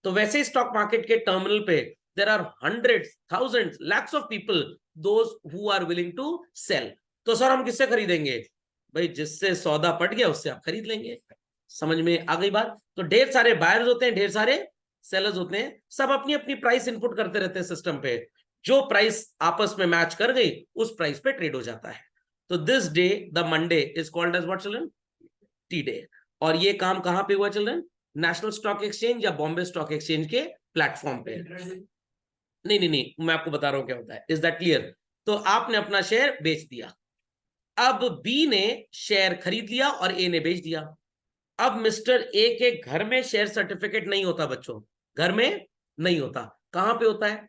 तो वैसे स्टॉक मार्केट के टर्मिनल पे there are hundreds, thousands, lakhs of people those who are willing to sell. तो सर हम किससे खरीदेंगे? भाई जिससे सौदा पट गया उससे आप खरीद लेंगे। समझ में आ गई बात? तो ढेर सारे बायर्स होते हैं, ढेर सारे सेलर्स होते हैं, सब अपनी अपनी प्राइस इनपुट करते रहते हैं सिस्टम पे। जो प्राइस आपस में मैच कर गई उस प्राइस पे ट्रेड हो जाता है। तो this day the Monday is called as what children? T day. और ये काम कहां पे हुआ चिल्ड्रन? नेशनल स्टॉक एक्सचेंज या बॉम्बे स्टॉक एक्सचेंज के प्लेटफॉर्म पे। नहीं नहीं नहीं, मैं आपको बता रहा हूं क्या होता है। Is that clear? तो आपने अपना शेयर बेच दिया, अब बी ने शेयर खरीद लिया और ए ने बेच दिया। अब मिस्टर ए के घर में शेयर सर्टिफिकेट नहीं होता बच्चों, घर में नहीं होता। कहां पे होता है?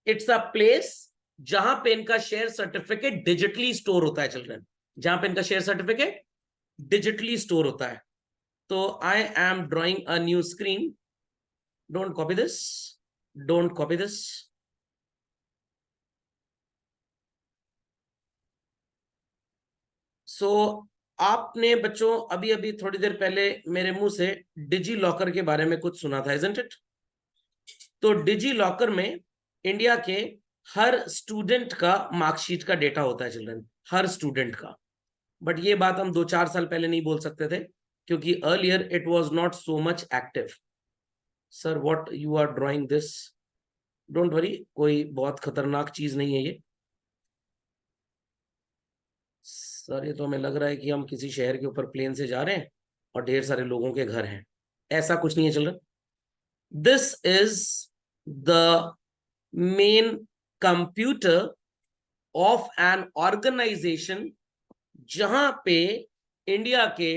इट्स अ प्लेस जहां पे इनका शेयर सर्टिफिकेट डिजिटली स्टोर होता है चिल्ड्रन, जहां पे इनका शेयर सर्टिफिकेट डिजिटली स्टोर होता है। तो I am drawing a new screen, don't copy this, don't copy this. So आपने बच्चों अभी अभी थोड़ी देर पहले मेरे मुंह से डिजी लॉकर के बारे में कुछ सुना था, इजंट इट? तो डिजी लॉकर में इंडिया के हर स्टूडेंट का मार्कशीट का डेटा होता है चिल्ड्रन, हर स्टूडेंट का। बट ये बात हम 2-4 साल पहले नहीं बोल सकते थे, क्योंकि earlier it was not so much active. Sir what you are drawing this, don't worry, कोई बहुत खतरनाक चीज नहीं है ये। सर ये तो हमें लग रहा है कि हम किसी शहर के ऊपर प्लेन से जा रहे हैं और ढेर सारे लोगों के घर हैं। ऐसा कुछ नहीं है children. This is the main computer of an organization जहां पे इंडिया के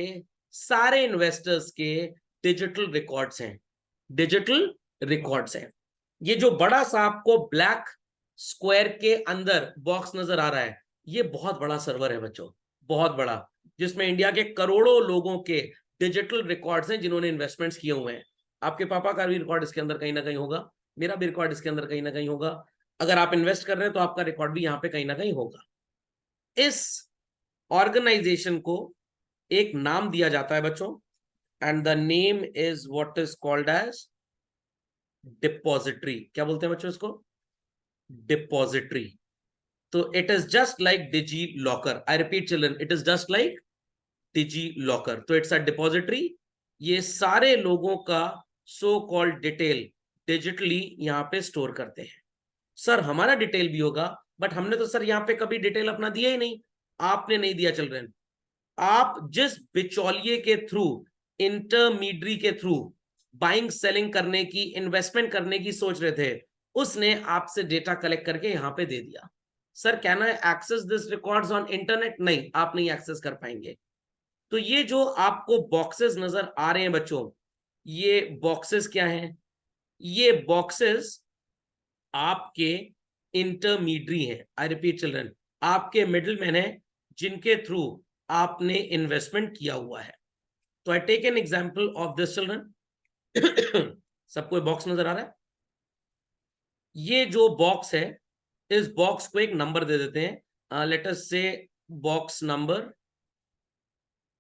सारे इन्वेस्टर्स के डिजिटल रिकॉर्ड्स हैं, डिजिटल रिकॉर्ड्स हैं। ये जो बड़ा सा आपको ब्लैक स्क्वायर के अंदर बॉक्स नजर आ रहा है, ये बहुत बड़ा सर्वर है बच्चों, बहुत बड़ा, जिसमें इंडिया के करोड़ों लोगों के डिजिटल रिकॉर्ड्स हैं जिन्होंने इन्वेस्टमेंट्स किए हुए हैं। आपके पापा का भी रिकॉर्ड इसके अंदर कहीं ना कहीं होगा, मेरा भी रिकॉर्ड इसके अंदर कहीं ना कहीं होगा। अगर आप इन्वेस्ट कर रहे हैं तो आपका रिकॉर्ड भी यहाँ पे कहीं ना कहीं होगा। इस ऑर्गेनाइजेशन को एक नाम दिया जाता है बच्चों, and the name is what is called as depository. क्या बोलते हैं बच्चों इसको? डिपॉजिटरी। तो it is just like DigiLocker. I repeat children, it is just like DigiLocker. तो इट्स अ डिपॉजिटरी। ये सारे लोगों का सो कॉल्ड डिटेल डिजिटली यहां पे स्टोर करते हैं। सर हमारा डिटेल भी होगा, बट हमने तो सर यहाँ पे कभी डिटेल अपना दिया ही नहीं। आपने नहीं दिया चिल्ड्रन। आप जिस बिचौलिए के थ्रू, इंटरमीडियरी के थ्रू बाइंग सेलिंग करने की, इन्वेस्टमेंट करने की सोच रहे थे, उसने आपसे डेटा कलेक्ट करके यहां पे दे दिया। Sir can I access this records on internet? नहीं, आप नहीं एक्सेस कर पाएंगे। तो ये जो आपको बॉक्सेस नजर आ रहे हैं बच्चों, ये बॉक्सेस क्या हैं? ये बॉक्सेस आपके इंटरमीडियरी हैं। आई रिपीट चिल्ड्रन, आपके मिडिलमैन है जिनके थ्रू आपने इन्वेस्टमेंट किया हुआ है। तो I take an example of this children. सबको बॉक्स नजर आ रहा है? ये जो बॉक्स है, इस बॉक्स को एक नंबर दे देते हैं, लेट अस से बॉक्स नंबर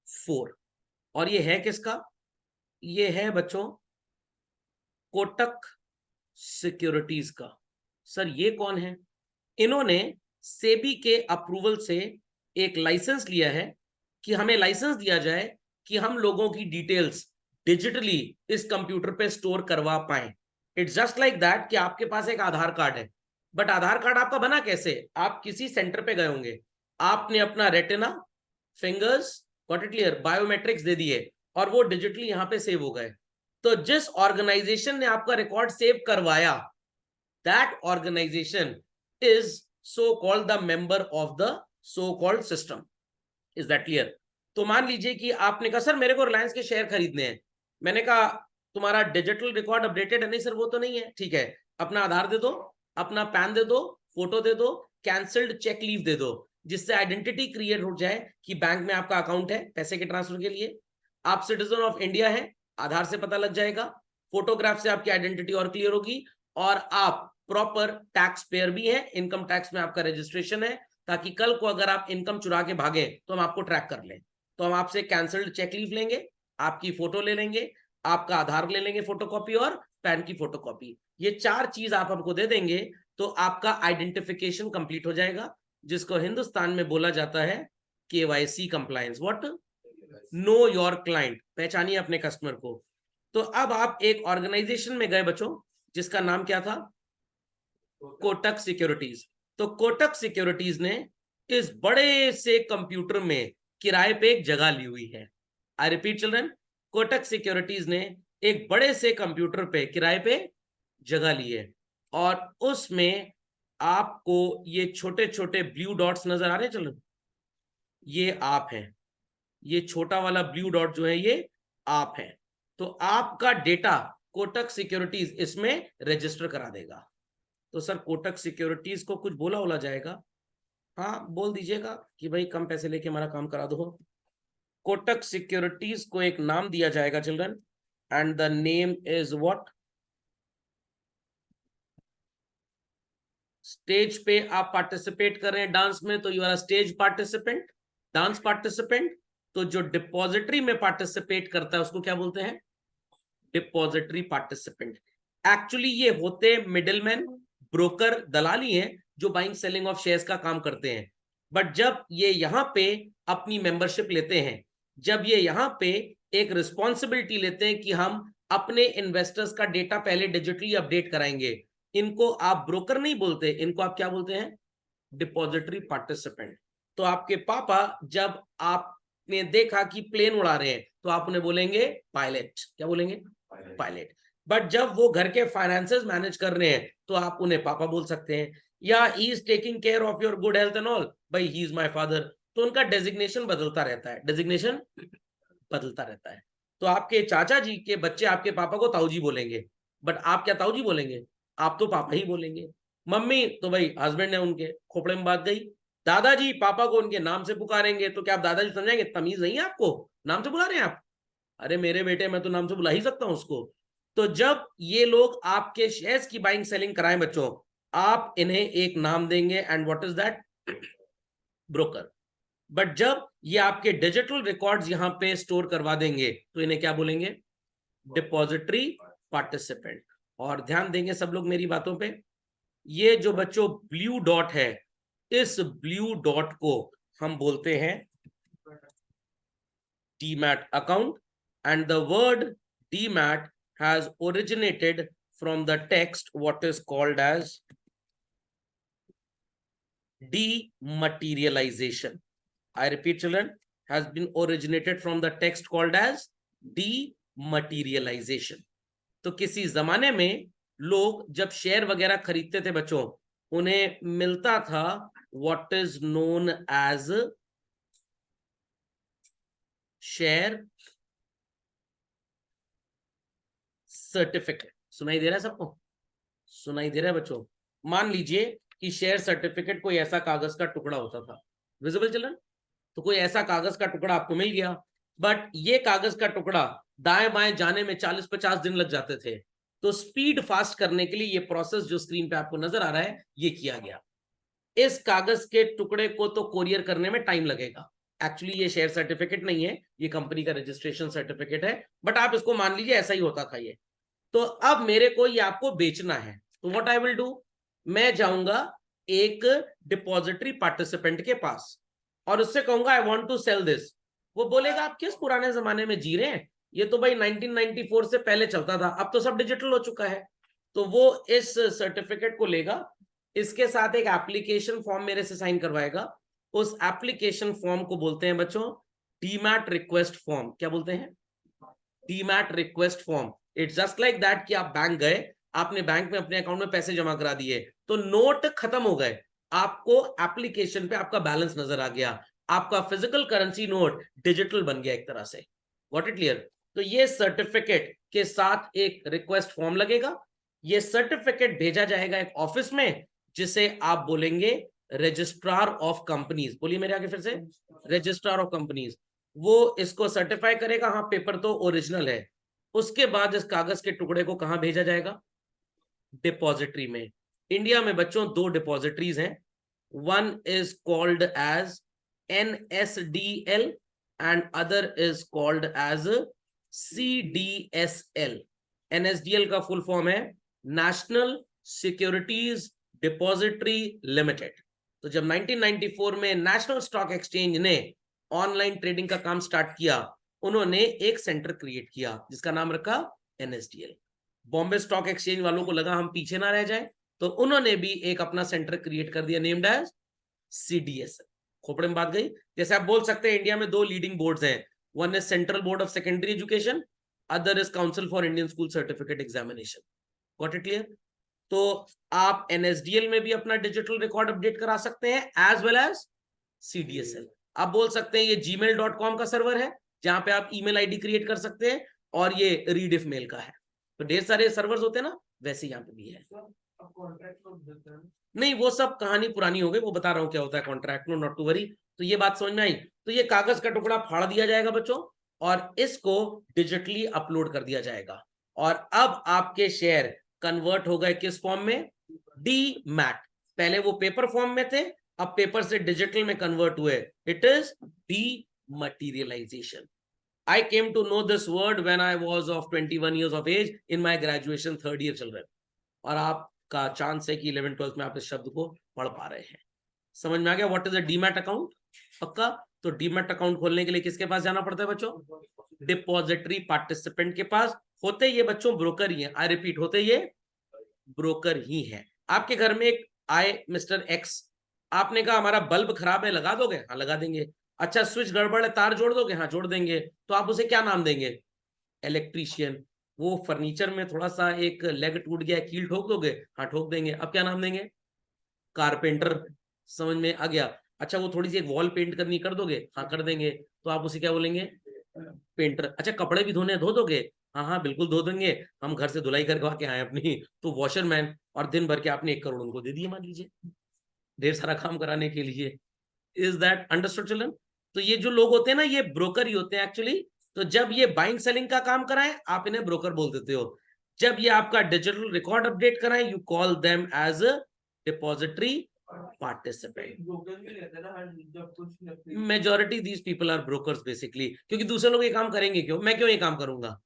4। और ये है किसका? ये है बच्चों कोटक सिक्योरिटीज का। सर ये कौन है? इन्होंने सेबी के अप्रूवल से एक लाइसेंस लिया है कि हमें लाइसेंस दिया जाए कि हम लोगों की डिटेल्स डिजिटली इस कंप्यूटर पे स्टोर करवा पाए। इट्स जस्ट लाइक दैट कि आपके पास एक आधार कार्ड है, बट आधार कार्ड आपका बना कैसे? आप किसी सेंटर पे गए होंगे, आपने अपना retina, fingers, got it clear, biometrics दे दिए और वो डिजिटली यहां पे सेव हो गए। तो जिस ऑर्गेनाइजेशन ने आपका रिकॉर्ड सेव करवाया, that organization is so called the member of the so called system. Is that clear? तो मान लीजिए कि आपने कहा सर मेरे को रिलायंस के शेयर खरीदने हैं। मैंने कहा तुम्हारा डिजिटल रिकॉर्ड अपडेटेड है? नहीं सर वो तो नहीं है। ठीक है, अपना आधार दे दो, अपना पैन दे दो, फोटो दे दो, कैंसल्ड चेक लीव दे दो, जिससे आइडेंटिटी क्रिएट हो जाए कि बैंक में आपका अकाउंट है पैसे के ट्रांसफर के लिए, आप सिटीजन ऑफ इंडिया है, आधार से पता लग जाएगा, फोटोग्राफ से आपकी आइडेंटिटी और क्लियर होगी, और आप प्रॉपर टैक्स पेयर भी है, इनकम टैक्स में आपका रजिस्ट्रेशन है, ताकि कल को अगर आप इनकम चुरा के भागे तो हम आपको ट्रैक कर लें। तो हम आपसे कैंसल्ड चेक लीव लेंगे, आपकी फोटो ले लेंगे, आपका आधार ले लेंगे फोटोकॉपी, और पैन की फोटोकॉपी। ये 4 चीज आप हमको दे देंगे तो आपका आइडेंटिफिकेशन कंप्लीट हो जाएगा, जिसको हिंदुस्तान में बोला जाता है KYC compliance. What? Know your client, पहचानिए अपने कस्टमर को। तो अब आप एक ऑर्गेनाइजेशन में गए बच्चों, जिसका नाम क्या था? कोटक सिक्योरिटीज। तो कोटक सिक्योरिटीज ने इस बड़े से कंप्यूटर में किराए पे एक जगह ली हुई है। I repeat children, Kotak securities ने एक बड़े से कंप्यूटर पे किराए पे जगह ली है और उसमें आपको ये छोटे छोटे ब्लू डॉट्स नजर आ रहे हैं, चलो ये आप हैं, ये छोटा वाला ब्लू डॉट जो है ये आप है। तो आपका डेटा कोटक सिक्योरिटीज इसमें रजिस्टर करा देगा। तो सर कोटक सिक्योरिटीज को कुछ बोला होला जाएगा? हाँ बोल दीजिएगा कि भाई कम पैसे लेके हमारा काम करा दो। कोटक सिक्योरिटीज को एक नाम दिया जाएगा children, and the name is what? Stage पे आप पार्टिसिपेट कर रहे हैं डांस में, तो you are stage participant, dance participant. तो जो डिपॉजिटरी में पार्टिसिपेट करता है उसको क्या बोलते हैं? Depository participant. एक्चुअली ये होते मिडिलमैन, ब्रोकर, दलाली हैं जो बाइंग सेलिंग ऑफ शेयर्स का काम करते हैं। बट जब ये यहां पे अपनी मेंबरशिप लेते हैं, जब ये यहां पे एक रिस्पॉन्सिबिलिटी लेते हैं कि हम अपने इन्वेस्टर्स का डेटा पहले डिजिटली अपडेट कराएंगे, इनको आप ब्रोकर नहीं बोलते, इनको आप क्या बोलते हैं? Depository participant. तो आपके पापा जब आपने देखा कि प्लेन उड़ा रहे हैं तो आप उन्हें बोलेंगे पायलट। क्या बोलेंगे? पायलट। बट जब वो घर के फाइनेंसेस मैनेज कर रहे हैं तो आप उन्हें पापा बोल सकते हैं। या he is taking care of your good health and all, भाई ही इज माय फादर। तो उनका डेजिग्नेशन बदलता रहता है, डेजिग्नेशन बदलता रहता है। तो आपके चाचा जी के बच्चे आपके पापा को ताऊजी बोलेंगे, बट आप क्या ताऊजी बोलेंगे? आप तो पापा ही बोलेंगे। मम्मी तो भाई हस्बैंड है उनके, खोपड़े में बात गई। दादाजी पापा को उनके नाम से पुकारेंगे, तो क्या आप दादाजी समझाएंगे? तमीज नहीं है आपको, नाम से बुला रहे हैं आप? अरे मेरे बेटे, मैं तो नाम से बुला ही सकता हूं उसको। तो जब ये लोग आपके शेयर्स की बाइंग सेलिंग कराएं बच्चों, आप इन्हें एक नाम देंगे, and what is that? Broker. But जब ये आपके डिजिटल रिकॉर्ड्स यहां पे स्टोर करवा देंगे तो इन्हें क्या बोलेंगे? Depository participant. और ध्यान देंगे सब लोग मेरी बातों पे, ये जो बच्चों ब्लू डॉट है, इस ब्लू डॉट को हम बोलते हैं demat account, and the word demat has originated from the text what is called as dematerialization. I repeat children, has been originated from the text called as dematerialization. तो किसी जमाने में लोग जब शेयर वगैरह खरीदते थे बच्चों, उन्हें मिलता था what is known as share certificate. सुनाई दे रहा है सबको? सुनाई दे रहा है बच्चों? मान लीजिए कि शेयर सर्टिफिकेट कोई ऐसा कागज का टुकड़ा होता था, विजिबल चिल्ड्रन? तो कोई ऐसा कागज का टुकड़ा आपको मिल गया, बट ये कागज का टुकड़ा दाएं बाएं जाने में 40-50 दिन लग जाते थे। तो स्पीड फास्ट करने के लिए ये प्रोसेस जो स्क्रीन पे आपको नजर आ रहा है ये किया गया। इस कागज के टुकड़े को तो कोरियर करने में टाइम लगेगा। एक्चुअली ये शेयर सर्टिफिकेट नहीं है, ये कंपनी का रजिस्ट्रेशन सर्टिफिकेट है, बट आप इसको मान लीजिए ऐसा ही होता था ये। तो अब मेरे को ये आपको बेचना है, तो व्हाट आई विल डू, मैं जाऊंगा एक डिपॉजिटरी पार्टिसिपेंट के पास और उससे कहूंगा I want to sell this. वो बोलेगा आप किस पुराने जमाने में जी रहे हैं, ये तो भाई 1994 से पहले चलता था, अब तो सब डिजिटल हो चुका है। तो वो इस सर्टिफिकेट को लेगा, इसके साथ एक एप्लीकेशन फॉर्म मेरे से साइन करवाएगा। उस एप्लीकेशन फॉर्म को बोलते हैं बच्चों डीमैट रिक्वेस्ट फॉर्म। क्या बोलते हैं? Demat request form. It's just like that कि आप बैंक गए, आपने बैंक में अपने अकाउंट में पैसे जमा करा दिए, तो नोट खत्म हो गए, आपको एप्लीकेशन पे आपका बैलेंस नजर आ गया, आपका फिजिकल करेंसी नोट डिजिटल बन गया एक तरह से। What it clear? तो ये सर्टिफिकेट के साथ एक रिक्वेस्ट फॉर्म लगेगा, ये सर्टिफिकेट भेजा जाएगा एक ऑफिस में जिसे आप बोलेंगे रजिस्ट्रार ऑफ कंपनीज। बोलिए मेरे आगे फिर से, रजिस्ट्रार ऑफ कंपनीज। वो इसको सर्टिफाई करेगा, हाँ पेपर तो ओरिजिनल है। उसके बाद इस कागज के टुकड़े को कहां भेजा जाएगा? डिपॉजिटरी में। इंडिया में बच्चों 2 डिपॉजिटरीज हैं, one is called as NSDL and other is called as CDSL। NSDL का फुल फॉर्म है नेशनल सिक्योरिटीज डिपॉजिटरी लिमिटेड। तो जब 1994 में नेशनल स्टॉक एक्सचेंज ने ऑनलाइन ट्रेडिंग का काम स्टार्ट किया, उन्होंने एक सेंटर क्रिएट किया जिसका नाम रखा NSDL। बॉम्बे स्टॉक एक्सचेंज वालों को लगा हम पीछे ना रह जाए, तो उन्होंने भी एक अपना सेंटर क्रिएट कर दिया नेम्ड एज CDSL। खोपड़े में बात गई। जैसे आप बोल सकते हैं इंडिया में 2 लीडिंग बोर्ड्स हैं, one is central board of secondary education, other is council for Indian school certificate examination. Got it clear? तो आप एनएसडीएल में भी अपना डिजिटल रिकॉर्ड अपडेट करा सकते हैं एज वेल एज सीडीएसएल। आप बोल सकते हैं ये gmail.com का सर्वर है जहां पे आप ईमेल आईडी क्रिएट कर सकते हैं, और ये रीडिफ मेल का है। तो ढेर सारे सर्वर्स होते हैं ना, वैसे यहाँ पे भी है। नहीं, वो सब कहानी पुरानी हो गई, वो बता रहा हूँ क्या होता है contract, no not to worry. तो ये बात समझ में आई। तो ये कागज का टुकड़ा फाड़ दिया जाएगा बच्चों, और इसको डिजिटली अपलोड कर दिया जाएगा। और अब आपके शेयर कन्वर्ट हो गए किस फॉर्म में? Demat. पहले वो पेपर फॉर्म में थे, अब पेपर से डिजिटल में कन्वर्ट हुए। It is dematerialisation. I came to know this word when I was of 21 years of age in my graduation third year children। और आपका चांस है कि 11th-12th में आप इस शब्द को पढ़ पा रहे हैं। समझ में आ गया what is a demat account? पक्का? तो डीमैट अकाउंट खोलने के लिए किसके पास जाना पड़ता है बच्चों? डिपॉजिटरी पार्टिसिपेंट के पास। होते ये बच्चों ब्रोकर ही है। आई रिपीट, होते ये ब्रोकर ही है। आपके घर में एक आए मिस्टर एक्स, आपने कहा हमारा बल्ब खराब है, लगा दोगे? हाँ लगा देंगे। अच्छा स्विच गड़बड़ है, तार जोड़ दोगे? हाँ जोड़ देंगे। तो आप उसे क्या नाम देंगे? इलेक्ट्रीशियन। वो फर्नीचर में थोड़ा सा एक लेग टूट गया, कील ठोक दोगे? हाँ ठोक देंगे। अब क्या नाम देंगे? कारपेंटर। समझ में आ गया? अच्छा वो थोड़ी सी एक वॉल पेंट करनी, कर दोगे? हाँ कर देंगे। तो आप उसे क्या बोलेंगे? पेंटर। अच्छा कपड़े भी धोने, धो दोगे? हाँ हाँ बिल्कुल धो देंगे, हम घर से धुलाई करवा के आए अपनी। तो वॉशरमैन। और दिन भर के आपने 1 करोड़ उनको दे दिए मान लीजिए, ढेर सारा काम कराने के लिए। Is that understood children? तो ये जो लोग होते हैं ना, ये ब्रोकर ही होते हैं एक्चुअली। तो जब ये बाइंग सेलिंग का काम कराएं, आप इन्हें ब्रोकर बोल देते हो। जब ये आपका डिजिटल रिकॉर्ड अपडेट कराएं, you call them as a depository participant. Majority these people are brokers basically, क्योंकि दूसरे लोग ये काम करेंगे क्यों? मैं क्यों ये काम करूंगा?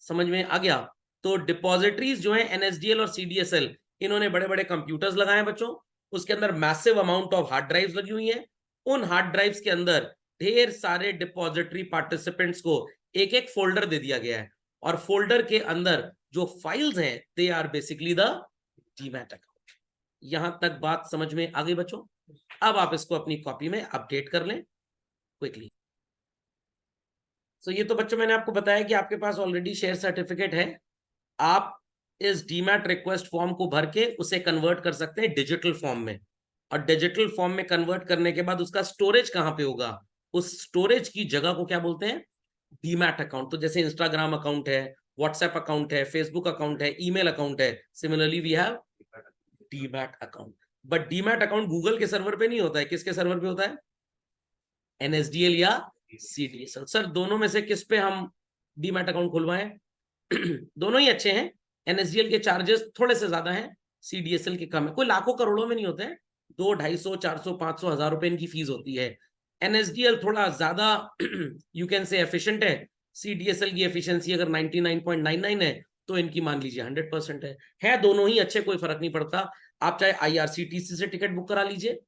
समझ में आ गया? तो डिपॉजिटरीज जो है एनएसडीएल और सीडीएसएल, इन्होंने बड़े बड़े कंप्यूटर्स लगाए बच्चों, उसके अंदर massive amount of hard drives लगी हुई हैं। उन हार्ड ड्राइव्स के अंदर ढेर सारे डिपॉजिटरी पार्टिसिपेंट्स को एक एक फोल्डर दे दिया गया है, और फोल्डर के अंदर जो फाइल्स हैं they are basically the demat account. यहां तक बात समझ में आ गई बच्चों? अब आप इसको अपनी कॉपी में अपडेट कर लें क्विकली। तो ये तो बच्चों मैंने आपको बताया कि आपके पास ऑलरेडी शेयर सर्टिफिकेट है। आप इस डीमैट रिक्वेस्ट फॉर्म को भर के उसे कन्वर्ट कर सकते हैं डिजिटल फॉर्म में, और डिजिटल फॉर्म में कन्वर्ट करने के बाद उसका स्टोरेज कहां पे होगा? उस स्टोरेज की जगह को क्या बोलते हैं? Demat account. तो जैसे इंस्टाग्राम अकाउंट है, व्हाट्सएप अकाउंट है, फेसबुक अकाउंट है, ईमेल अकाउंट है, similarly we have demat account. But demat account Google के सर्वर पे नहीं होता है। किसके सर्वर पे होता है? एनएसडीएल या सीडीएसएल। सर दोनों में से किस पे हम डीमैट अकाउंट खुलवाएं? दोनों ही अच्छे हैं। एनएसडीएल के चार्जेस थोड़े से ज्यादा हैं, सीडीएसएल के कम है। कोई लाखों करोड़ों में नहीं होते हैं, 200, 250, 400, 500, 1000 रुपए इनकी फीस होती है। एनएसडीएल थोड़ा ज्यादा यू कैन से एफिशिएंट है। सीडीएसएल की एफिशिएंसी अगर 99.99 है तो इनकी मान लीजिए 100% है। दोनों ही अच्छे, कोई फर्क नहीं पड़ता। आप चाहे आईआरसीटीसी से टिकट बुक करा लीजिए,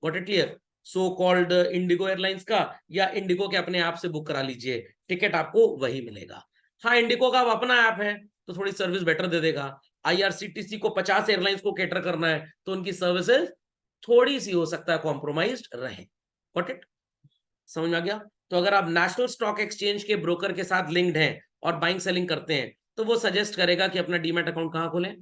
got it clear, so called Indigo airlines का, या इंडिगो के अपने ऐप से बुक करा लीजिए, टिकट आपको वही मिलेगा। हाँ इंडिगो का अपना ऐप है तो थोड़ी सर्विस बेटर दे देगा। आईआरसीटीसी को 50 एयरलाइंस को कैटर करना है तो उनकी सर्विसेज थोड़ी सी हो सकता है कॉम्प्रोमाइज्ड रहे। Got it? समझ में आ गया? तो अगर आप नेशनल स्टॉक एक्सचेंज के ब्रोकर के साथ लिंक्ड हैं और बाइंग सेलिंग करते हैं, तो वो सजेस्ट करेगा कि अपना डीमैट अकाउंट कहां खोलें?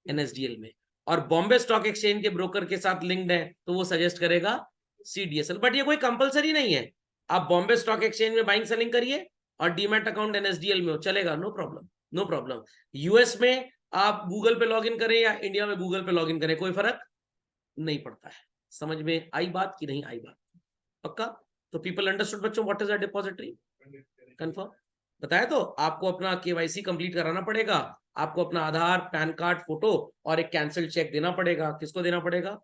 एनएसडीएल में। और बॉम्बे स्टॉक एक्सचेंज के ब्रोकर के साथ लिंक्ड है तो वो सजेस्ट करेगा सीडीएसएल। बट ये कोई कंपलसरी नहीं है। आप बॉम्बे स्टॉक एक्सचेंज में बाइंग सेलिंग करिए और डीमैट अकाउंट एनएसडीएल में हो, चलेगा, no problem, no problem. US में आप गूगल पे लॉगिन करें या इंडिया में गूगल पे लॉगिन करें, कोई फर्क नहीं पड़ता है। समझ में आई बात कि नहीं आई बात? पक्का? तो पीपल अंडरस्टूड बच्चों what is a depository? Confirm? बताया तो आपको अपना केवाईसी कंप्लीट कराना पड़ेगा, आपको अपना आधार, पैन कार्ड, फोटो और एक कैंसिल चेक देना पड़ेगा। किसको देना पड़ेगा?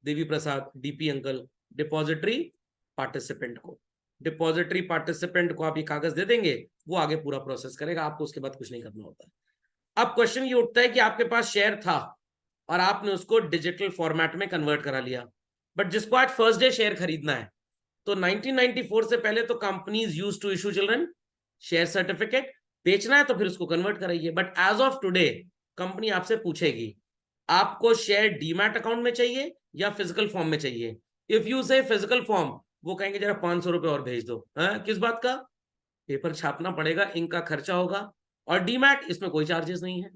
Devi Prasad, DP uncle, depository participant को। डिपॉजिटरी पार्टिसिपेंट को आप ये कागज दे देंगे, वो आगे पूरा प्रोसेस करेगा, आपको उसके बाद कुछ नहीं करना होता है। अब क्वेश्चन ये उठता है कि आपके पास शेयर था और आपने उसको डिजिटल फॉर्मेट में कन्वर्ट करा लिया, बट जिसको आज फर्स्ट डे शेयर खरीदना है, तो 1994 से पहले तो companies used to issue children share certificate. बेचना है तो फिर उसको कन्वर्ट कराइए। But as of today company आपसे पूछेगी आपको शेयर डीमैट अकाउंट में चाहिए या फिजिकल फॉर्म में चाहिए। इफ यू से फिजिकल फॉर्म, वो कहेंगे जरा 500 रुपए और भेज दो। किस बात का? पेपर छापना पड़ेगा, इंक का खर्चा होगा। और डीमैट, इसमें कोई चार्जेस नहीं है।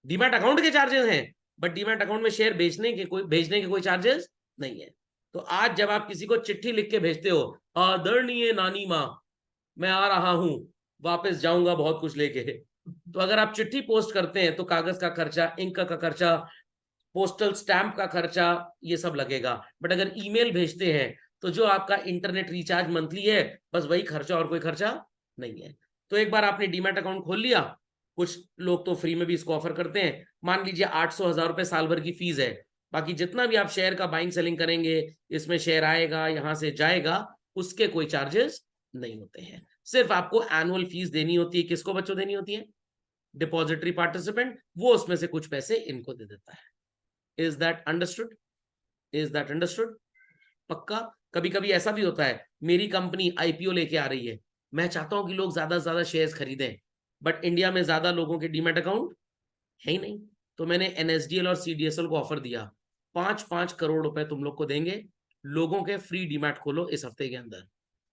डीमैट अकाउंट के चार्जेस हैं, बट डीमैट अकाउंट में शेयर भेजने के कोई चार्जेस नहीं है। तो आज जब आप किसी को चिट्ठी लिख के भेजते हो, आदरणीय नानी माँ, मैं आ रहा हूं, वापस जाऊंगा बहुत कुछ लेके, तो अगर आप चिट्ठी पोस्ट करते हैं तो कागज का खर्चा, इंक का खर्चा, पोस्टल स्टैंप का खर्चा, ये सब लगेगा। बट अगर ईमेल भेजते हैं तो जो आपका इंटरनेट रिचार्ज मंथली है, बस वही खर्चा, और कोई खर्चा नहीं है। तो एक बार आपने डीमैट अकाउंट खोल लिया, कुछ लोग तो फ्री में भी इसको ऑफर करते हैं, मान लीजिए 800-1000 रुपए साल भर की फीस है। बाकी जितना भी आप शेयर का बाइंग सेलिंग करेंगे, इसमें शेयर आएगा, यहां से जाएगा, उसके कोई चार्जेस नहीं होते हैं। सिर्फ आपको एनुअल फीस देनी होती है। किसको बच्चों देनी होती है? डिपॉजिटरी पार्टिसिपेंट, वो उसमें से कुछ पैसे इनको दे देता है। Is that understood? Is that understood? पक्का? कभी कभी ऐसा भी होता है, मेरी कंपनी आईपीओ लेके आ रही है, मैं चाहता हूं कि लोग ज्यादा से ज्यादा शेयर्स खरीदें, बट इंडिया में ज्यादा लोगों के डीमैट अकाउंट है ही नहीं। तो मैंने एनएसडीएल और सीडीएसएल को ऑफर दिया, 5-5 करोड़ रुपए तुम लोग को देंगे, लोगों के फ्री डीमैट खोलो इस हफ्ते के अंदर।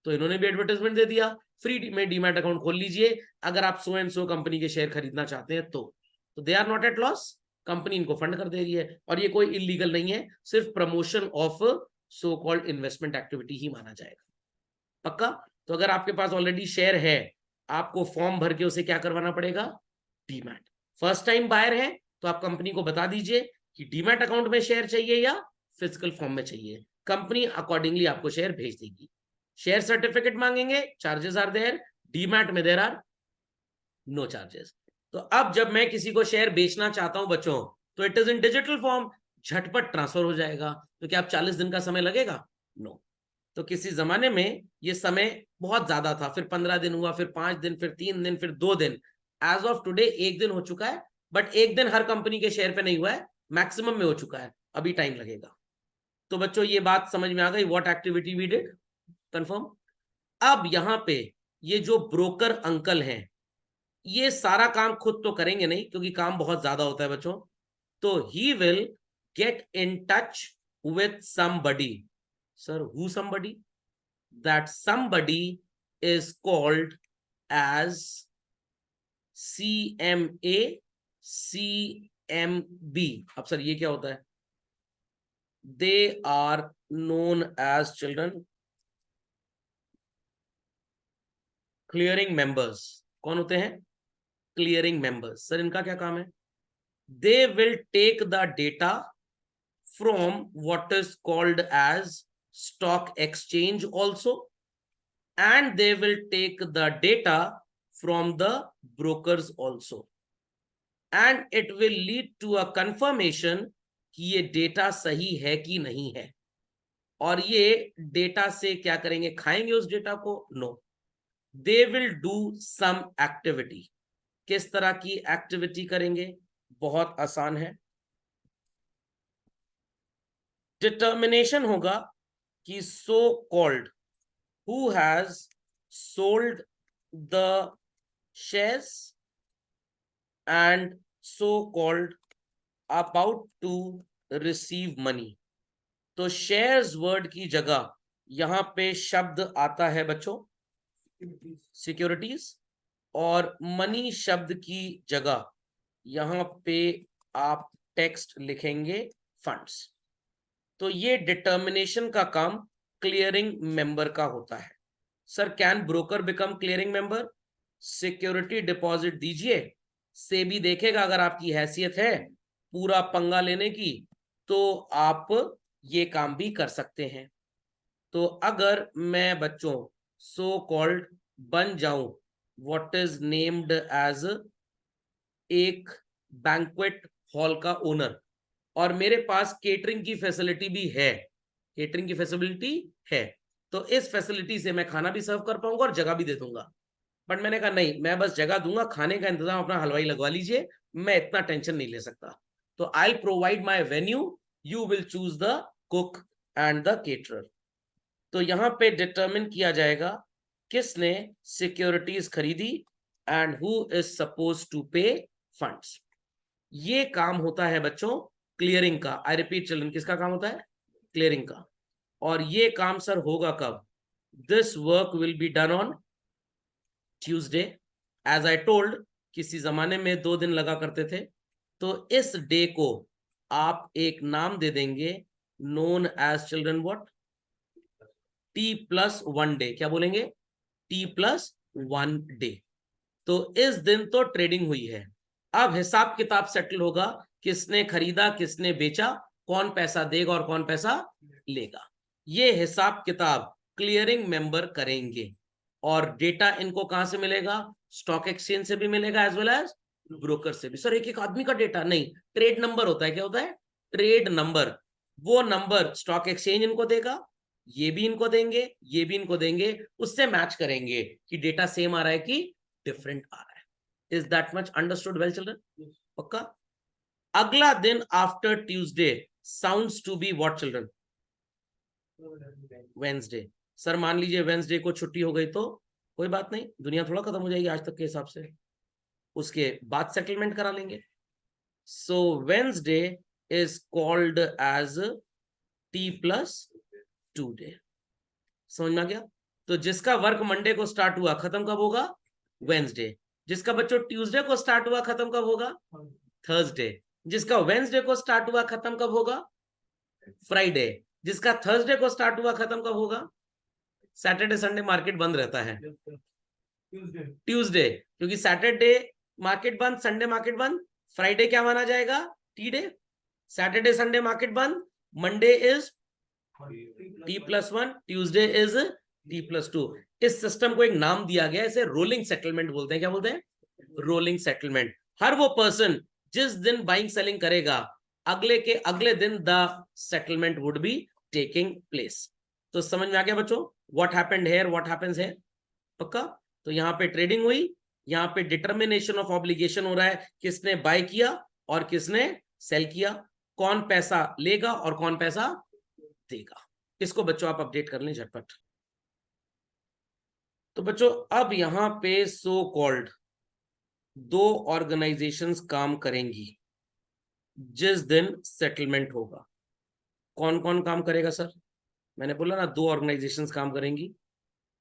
तो इन्होंने भी एडवर्टाइजमेंट दे दिया, फ्री में डीमैट अकाउंट खोल लीजिए अगर आप सो एंड सो कंपनी के शेयर खरीदना चाहते हैं। तो they are not at loss, company इनको फंड कर दे रही है, और ये कोई इलीगल नहीं है, सिर्फ promotion of so called investment activity ही माना जाएगा। पक्का? तो अगर आपके पास ऑलरेडी शेयर है, आपको फॉर्म भर के उसे क्या करवाना पड़ेगा? डीमैट। फर्स्ट टाइम बायर है तो आप कंपनी को बता दीजिए कि डीमैट अकाउंट में शेयर चाहिए या फिजिकल फॉर्म में चाहिए, कंपनी अकॉर्डिंगली आपको शेयर भेज देगी। शेयर सर्टिफिकेट मांगेंगे, चार्जेस आर देयर, डीमैट में देयर आर नो चार्जेस। तो अब जब मैं किसी को शेयर बेचना चाहता हूं बच्चों, तो it is in digital form, झटपट ट्रांसफर हो जाएगा। तो क्या आप 40 दिन का समय लगेगा? नो। तो किसी जमाने में ये समय बहुत ज्यादा था, फिर 15 दिन हुआ, फिर 5 दिन, फिर 3 दिन, फिर 2 दिन। एज ऑफ टुडे 1 दिन हो चुका है, बट 1 दिन हर कंपनी के शेयर पे नहीं हुआ है, मैक्सिमम में हो चुका है, अभी टाइम लगेगा। तो बच्चों ये बात समझ में आ गई, what activity we did, confirm. अब यहां पे ये जो ब्रोकर अंकल हैं, ये सारा काम खुद तो करेंगे नहीं, क्योंकि काम बहुत ज्यादा होता है बच्चों। तो he will get in touch with somebody. Sir, who somebody? That somebody is called as CMA, CMB। अब सर ये क्या होता है? They are known as children clearing members। कौन होते हैं? Clearing members. सर इनका क्या काम है? They will take the data from what is called as stock exchange also, and they will take the data from the brokers also, and it will lead to a confirmation कि ये डेटा सही है कि नहीं है। और ये डेटा से क्या करेंगे? खाएंगे उस डेटा को? No, they will do some activity. किस तरह की एक्टिविटी करेंगे? बहुत आसान है, डिटर्मिनेशन होगा कि so called who has sold the shares and so called about to receive money। तो shares वर्ड की जगह यहां पे शब्द आता है बच्चों सिक्योरिटीज, और मनी शब्द की जगह यहां पे आप टेक्स्ट लिखेंगे फंड्स। तो ये डिटर्मिनेशन का काम क्लियरिंग मेंबर का होता है। Sir can broker become clearing member? Security deposit दीजिए, सेबी देखेगा अगर आपकी हैसियत है पूरा पंगा लेने की, तो आप ये काम भी कर सकते हैं। तो अगर मैं बच्चों सो कॉल्ड बन जाऊं व्हाट इज नेम्ड एज एक बैंक्वेट हॉल का ओनर, और मेरे पास केटरिंग की फैसिलिटी भी है, केटरिंग की फैसिलिटी है, तो इस फैसिलिटी से मैं खाना भी सर्व कर पाऊंगा और जगह भी दे दूंगा। बट मैंने कहा नहीं, मैं बस जगह दूंगा, खाने का इंतजाम अपना हलवाई लगवा लीजिए, मैं इतना टेंशन नहीं ले सकता। तो I provide my venue, you will choose the cook and the caterer. तो यहां पे डिटरमिन किया जाएगा किसने सिक्योरिटीज खरीदी and who is suppose to pay funds. ये काम होता है बच्चों क्लियरिंग का। आई रिपीट चिल्ड्रन, किसका काम होता है? क्लियरिंग का। और ये काम सर होगा कब? This work will be done on Tuesday, as I told, किसी जमाने में 2 दिन लगा करते थे, तो इस डे को आप एक नाम दे देंगे, known as children what, T+1 day. क्या बोलेंगे? T+1 day. तो इस दिन तो ट्रेडिंग हुई है। अब हिसाब किताब सेटल होगा, किसने खरीदा किसने बेचा, कौन पैसा देगा और कौन पैसा लेगा। ये हिसाब किताब क्लियरिंग मेंबर करेंगे। और डेटा इनको कहां से मिलेगा? स्टॉक एक्सचेंज से भी मिलेगा, एज वेल एज ब्रोकर से भी। सर एक एक आदमी का डेटा नहीं, ट्रेड नंबर होता है। क्या होता है? Trade number. वो नंबर स्टॉक एक्सचेंज इनको देगा, ये भी इनको देंगे, ये भी इनको देंगे, उससे मैच करेंगे कि डेटा सेम आ रहा है कि डिफरेंट आ रहा है। Is that much understood well children? पक्का? अगला दिन after Tuesday sounds to be what children? Wednesday. Sir मान लीजिए वेंसडे को छुट्टी हो गई तो कोई बात नहीं, दुनिया थोड़ा खत्म हो जाएगी आज तक के हिसाब से, उसके बाद सेटलमेंट करा लेंगे। So Wednesday is called as T+2 day. समझ में आ गया? तो जिसका वर्क मंडे को स्टार्ट हुआ खत्म कब होगा? वेंसडे। जिसका बच्चों ट्यूसडे को स्टार्ट हुआ खत्म कब होगा? थर्सडे। जिसका वेंसडे को स्टार्ट हुआ खत्म कब होगा? फ्राइडे। जिसका थर्सडे को स्टार्ट हुआ खत्म कब होगा? सैटरडे संडे मार्केट बंद रहता है, ट्यूसडे, क्योंकि सैटरडे मार्केट बंद, संडे मार्केट बंद, फ्राइडे क्या माना जाएगा? T day. Saturday Sunday market बंद, Monday is T+1, Tuesday is T+2। इस सिस्टम को एक नाम दिया गया, इसे रोलिंग सेटलमेंट बोलते हैं। क्या बोलते हैं? Rolling settlement. हर वो पर्सन जिस दिन बाइंग सेलिंग करेगा, अगले के अगले दिन the settlement would be taking place. तो समझ में आ गया बच्चों? What happened here, what happens here? पक्का? तो यहां पे ट्रेडिंग हुई, यहां पे डिटर्मिनेशन ऑफ ऑब्लिगेशन हो रहा है, किसने बाय किया और किसने सेल किया, कौन पैसा लेगा और कौन पैसा देगा। इसको बच्चों आप अपडेट कर लें झटपट। तो बच्चों अब यहां पे सो कॉल्ड 2 ऑर्गेनाइजेशंस काम करेंगी जिस दिन सेटलमेंट होगा। कौन कौन काम करेगा सर? मैंने बोला ना 2 ऑर्गेनाइजेशंस काम करेंगी,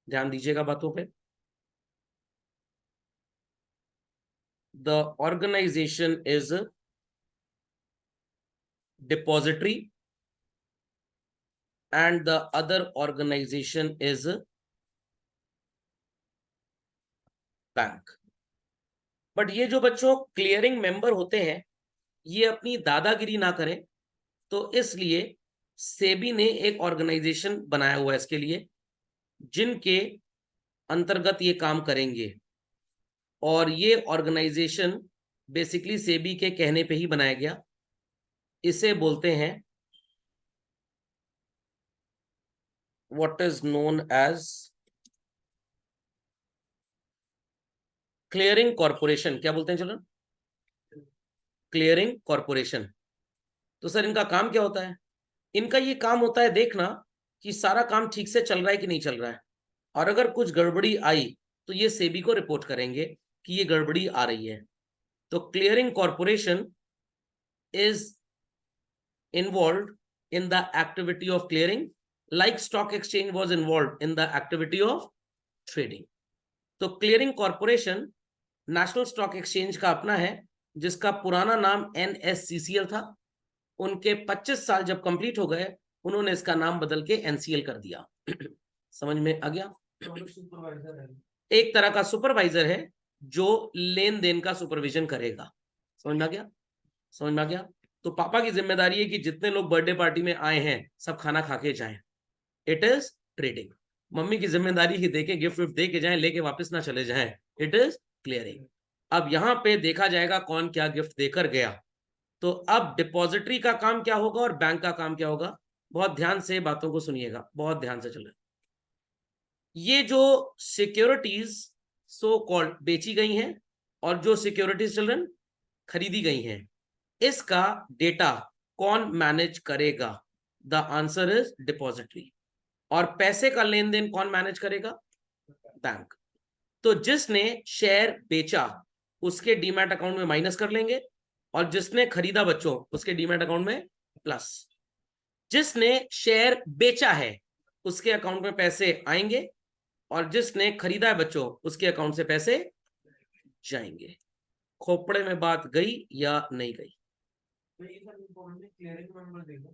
ध्यान दीजिएगा बातों पे। The organization is depository and the other organization is bank. But ये जो बच्चों क्लियरिंग मेंबर होते हैं, ये अपनी दादागिरी ना करें, तो इसलिए सेबी ने एक ऑर्गेनाइजेशन बनाया हुआ है इसके लिए, जिनके अंतर्गत ये काम करेंगे। और ये ऑर्गेनाइजेशन बेसिकली सेबी के कहने पे ही बनाया गया। इसे बोलते हैं what is known as clearing corporation. क्या बोलते हैं चलो? Clearing corporation. तो सर इनका काम क्या होता है? इनका ये काम होता है देखना कि सारा काम ठीक से चल रहा है कि नहीं चल रहा है, और अगर कुछ गड़बड़ी आई तो ये सेबी को रिपोर्ट करेंगे कि ये गड़बड़ी आ रही है। तो clearing corporation is involved in the activity of clearing like stock exchange was involved in the activity of trading। तो clearing corporation national Stock exchange का अपना है, जिसका पुराना नाम NSCCL था। उनके 25 साल जब कंप्लीट हो गए, उन्होंने इसका नाम बदल के NCL कर दिया। समझ में आ गया? एक तरह का सुपरवाइजर है जो लेन देन का सुपरविजन करेगा। समझ में आ गया? समझ में आ गया? तो पापा की जिम्मेदारी है कि जितने लोग बर्थडे पार्टी में आए हैं सब खाना खा के जाएं। It is trading. मम्मी की जिम्मेदारी ही देके गिफ्ट विफ्ट दे के जाएं, लेके वापस ना चले जाएं। It is clearing. अब यहां पे देखा जाएगा कौन क्या गिफ्ट देकर गया। तो अब डिपॉजिटरी का काम क्या होगा और बैंक का काम क्या होगा? बहुत ध्यान से बातों को सुनिएगा, बहुत ध्यान से चले। ये जो सिक्योरिटीज सो कॉल्ड बेची गई हैं और जो सिक्योरिटीज चिल्ड्रन खरीदी गई हैं, इसका डेटा कौन मैनेज करेगा? The answer is depository. और पैसे का लेन देन कौन मैनेज करेगा? बैंक। तो जिसने शेयर बेचा उसके डीमैट अकाउंट में माइनस कर लेंगे, और जिसने खरीदा बच्चों उसके डीमैट अकाउंट में प्लस। जिसने शेयर बेचा है उसके अकाउंट में पैसे आएंगे, और जिसने खरीदा है बच्चों उसके अकाउंट से पैसे जाएंगे। खोपड़े में बात गई या नहीं गई?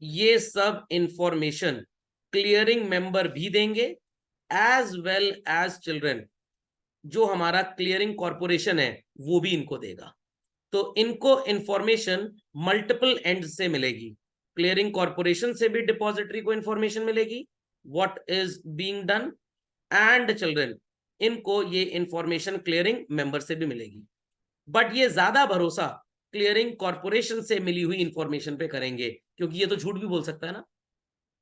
ये सब इंफॉर्मेशन क्लियरिंग मेंबर भी देंगे, एज वेल एज चिल्ड्रन जो हमारा क्लियरिंग कॉर्पोरेशन है वो भी इनको देगा। तो इनको इंफॉर्मेशन मल्टीपल एंड से मिलेगी। क्लियरिंग कॉर्पोरेशन से भी डिपॉजिटरी को इंफॉर्मेशन मिलेगी what is being done, and children इनको ये इंफॉर्मेशन क्लियरिंग मेंबर से भी मिलेगी। बट ये ज्यादा भरोसा क्लियरिंग कॉर्पोरेशन से मिली हुई इंफॉर्मेशन पे करेंगे, क्योंकि ये तो झूठ भी बोल सकता है ना।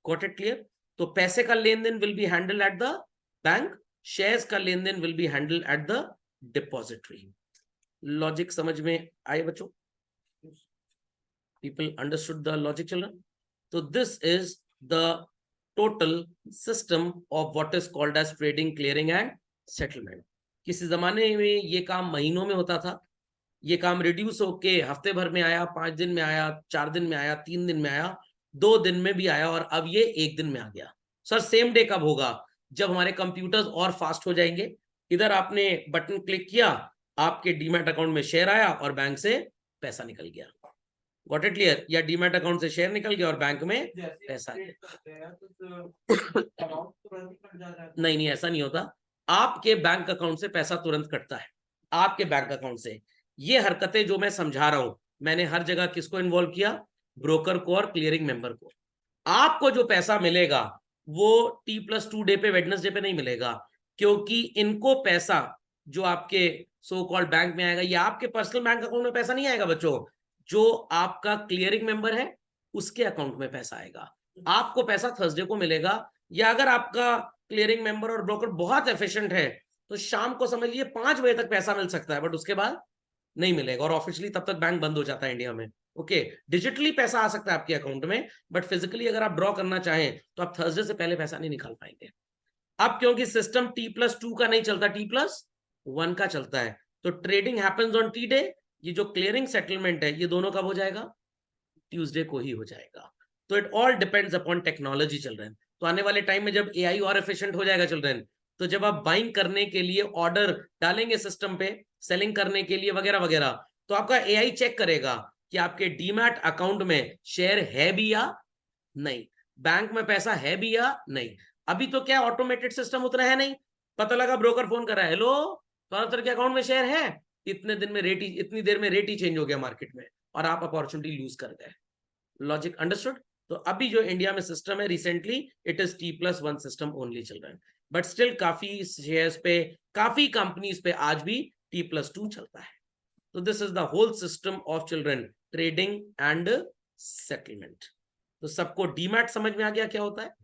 Got it clear? तो पैसे का लेन देन will be handle at the bank, shares का लेन देन will be handle at the depository. Logic समझ में आए बच्चों? people understood the logic, children? So this is the total system of what is called as trading, clearing and settlement. किसी जमाने में ये काम महीनों में होता था, ये काम रिड्यूस होके हफ्ते भर में आया, 5 दिन में आया, 4 दिन में आया, 3 दिन में आया, 2 दिन में भी आया, और अब ये 1 दिन में आ गया। सर सेम डे कब होगा? जब हमारे कंप्यूटर्स और फास्ट हो जाएंगे। इधर आपने बटन क्लिक किया, आपके डीमैट अकाउंट में शेयर आया और बैंक से पैसा निकल गया। Got it clear? या डीमैट अकाउंट से शेयर निकल गया और बैंक में पैसा नहीं, ऐसा नहीं होता। आपके बैंक अकाउंट से पैसा तुरंत कटता है, आपके बैंक अकाउंट से। ये हरकतें जो मैं समझा रहा हूं, मैंने हर जगह किसको इन्वॉल्व किया? ब्रोकर को और क्लियरिंग मेंबर को। आपको जो पैसा मिलेगा वो T+2 डे पे, वेडनेसडे पे नहीं मिलेगा, क्योंकि इनको पैसा जो आपके सो कॉल्ड बैंक में आएगा, या आपके पर्सनल बैंक अकाउंट में पैसा नहीं आएगा बच्चों, जो आपका क्लियरिंग मेंबर है उसके अकाउंट में पैसा आएगा। आपको पैसा थर्सडे को मिलेगा, या अगर आपका क्लियरिंग मेंबर और ब्रोकर बहुत एफिशिएंट है तो शाम को समझ लीजिए 5 बजे तक पैसा मिल सकता है, बट उसके बाद नहीं मिलेगा, और ऑफिशियली तब तक बैंक बंद हो जाता है इंडिया में। ओके, डिजिटली पैसा आ सकता है आपके अकाउंट में, बट फिजिकली अगर आप ड्रॉ करना चाहें तो आप थर्सडे से पहले पैसा नहीं निकाल पाएंगे। अब क्योंकि सिस्टम T+2 का नहीं चलता, T+1 का चलता है, तो trading happens on T day. ये जो क्लियरिंग सेटलमेंट है ये दोनों कब हो जाएगा? ट्यूसडे को ही हो जाएगा। तो it all depends upon technology children. तो आने वाले टाइम में जब एआई और एफिशिएंट हो जाएगा चिल्ड्रन, तो जब आप बाइंग करने के लिए ऑर्डर डालेंगे सिस्टम पे, सेलिंग करने के लिए वगैरह वगैरह, तो आपका एआई चेक करेगा कि आपके डीमैट अकाउंट में शेयर है भी या नहीं, बैंक में पैसा है भी या नहीं। अभी तो क्या ऑटोमेटेड सिस्टम उतना है नहीं, पता लगा ब्रोकर फोन कर रहा है, हेलो सर के अकाउंट में शेयर है, इतने दिन में रेट ही, इतनी देर में रेट ही चेंज हो गया मार्केट में, और आप अपॉर्चुनिटी लूज कर गए। Logic understood? तो अभी जो इंडिया में सिस्टम है recently, it is T+1 system only children, but still काफी शेयर्स पे, काफी कंपनीज पे आज भी T+2 चलता है। तो this is the whole system of children trading and settlement. तो सबको डीमैट समझ में आ गया क्या होता है?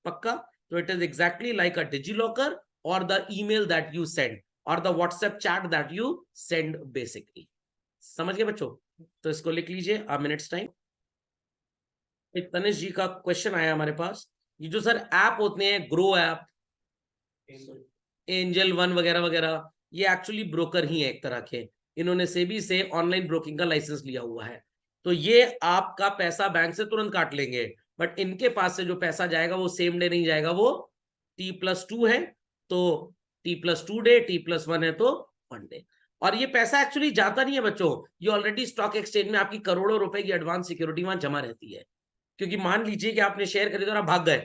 पक्का? तो it is exactly like a DigiLocker और the email that you send और the WhatsApp chat that you send basically. समझ गए बच्चों? तो इसको लिख लीजिए a minutes time. Tanish ji का क्वेश्चन आया हमारे पास, ये जो सर ऐप होते हैं, ग्रो ऐप, एंजल वन वगैरह वगैरह, ये एक्चुअली ब्रोकर ही है एक तरह के, इन्होंने सेबी से ऑनलाइन ब्रोकिंग का लाइसेंस लिया हुआ है। तो ये आपका पैसा बैंक से तुरंत काट लेंगे, बट इनके पास से जो पैसा जाएगा वो सेम डे नहीं जाएगा, वो T+2 है तो T+2 डे, T+1 है तो 1 डे। और ये पैसा एक्चुअली जाता नहीं है बच्चों, ये ऑलरेडी स्टॉक एक्सचेंज में आपकी करोड़ों रुपए की एडवांस सिक्योरिटी वहां जमा रहती है। क्योंकि मान लीजिए कि आपने शेयर खरीदा और आप भाग गए,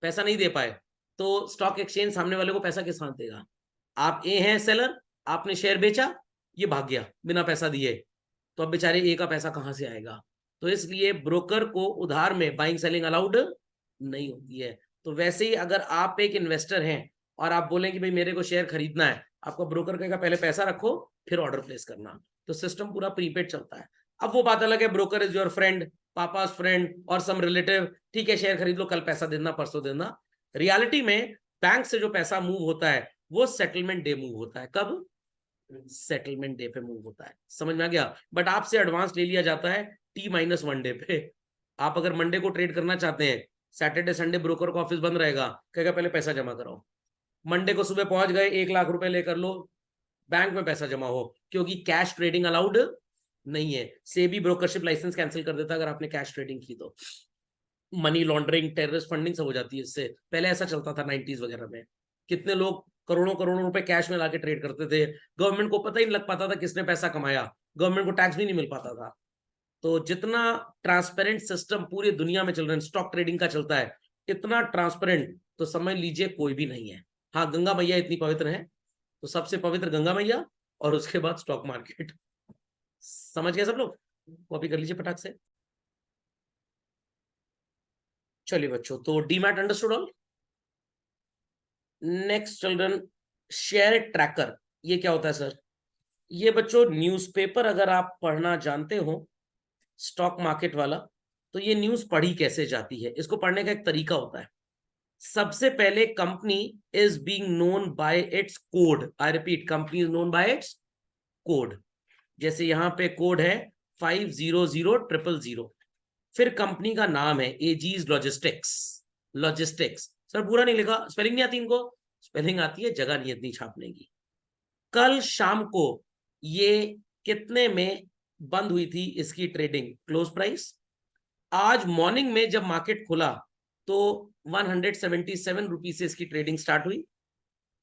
पैसा नहीं दे पाए, तो स्टॉक एक्सचेंज सामने वाले को पैसा किस हाथ देगा? आप ए हैं सेलर, आपने शेयर बेचा, ये भाग गया बिना पैसा दिए, तो अब बेचारे ए का पैसा कहां से आएगा? तो इसलिए ब्रोकर को उधार में बाइंग सेलिंग अलाउड नहीं होती है। तो वैसे ही अगर आप एक इन्वेस्टर हैं और आप बोलें कि भाई मेरे को शेयर खरीदना है, आपका ब्रोकर कहेगा पहले पैसा रखो फिर ऑर्डर प्लेस करना। तो सिस्टम पूरा प्रीपेड चलता है। अब वो बात अलग है, ब्रोकर इज योर फ्रेंड, पापा's फ्रेंड और सम रिलेटिव, ठीक है शेयर खरीद लो, कल पैसा देना, परसों देना। रियलिटी में बैंक से जो पैसा मूव होता है वो सेटलमेंट डे मूव होता है। कब? सेटलमेंट डे पे मूव होता है। समझ में आ गया? बट आपसे एडवांस ले लिया जाता है T-1 डे पे। आप अगर मंडे को ट्रेड करना चाहते हैं, सैटरडे संडे ब्रोकर का ऑफिस बंद रहेगा, कहेगा पहले पैसा जमा कराओ। मंडे को सुबह पहुंच गए, 1 लाख रुपए लेकर लो, बैंक में पैसा जमा हो, क्योंकि कैश ट्रेडिंग अलाउड नहीं है। सेबी ब्रोकरशिप लाइसेंस कैंसिल कर देता अगर आपने कैश ट्रेडिंग की तो। मनी लॉन्ड्रिंग, टेररिस्ट फंडिंग सब हो जाती है इससे। पहले ऐसा चलता था 90s वगैरह में। कितने लोग करोड़ों करोड़ों रुपए कैश में लाके ट्रेड करते थे, गवर्नमेंट को पता ही नहीं लग पाता था किसने पैसा कमाया, गवर्नमेंट को टैक्स भी नहीं मिल पाता था। तो जितना ट्रांसपेरेंट सिस्टम पूरी दुनिया में चल रहा है, स्टॉक ट्रेडिंग का चलता है, इतना ट्रांसपेरेंट तो समझ लीजिए कोई भी नहीं है। हाँ, गंगा मैया इतनी पवित्र है, तो सबसे पवित्र गंगा मैया और उसके बाद स्टॉक मार्केट। समझ गए सब लोग? कॉपी कर लीजिए फटाक से। चलिए बच्चों, तो demat understood all. Next children, share tracker. ये क्या होता है सर? ये बच्चों न्यूज़पेपर अगर आप पढ़ना जानते हो, स्टॉक मार्केट वाला, तो ये न्यूज पढ़ी कैसे जाती है, इसको पढ़ने का एक तरीका होता है। सबसे पहले company is being known by it's code. I repeat, company is known by it's code. जैसे यहां पे कोड है 500000। फिर कंपनी का नाम है एजीज लॉजिस्टिक्स। लॉजिस्टिक्स सर पूरा नहीं लिखा, स्पेलिंग नहीं आती इनको? स्पेलिंग आती है, जगह नहीं इतनी छापने की। कल शाम को ये कितने में बंद हुई थी इसकी ट्रेडिंग, क्लोज प्राइस? आज मॉर्निंग में जब मार्केट खुला तो 177 रुपीज से इसकी ट्रेडिंग स्टार्ट हुई।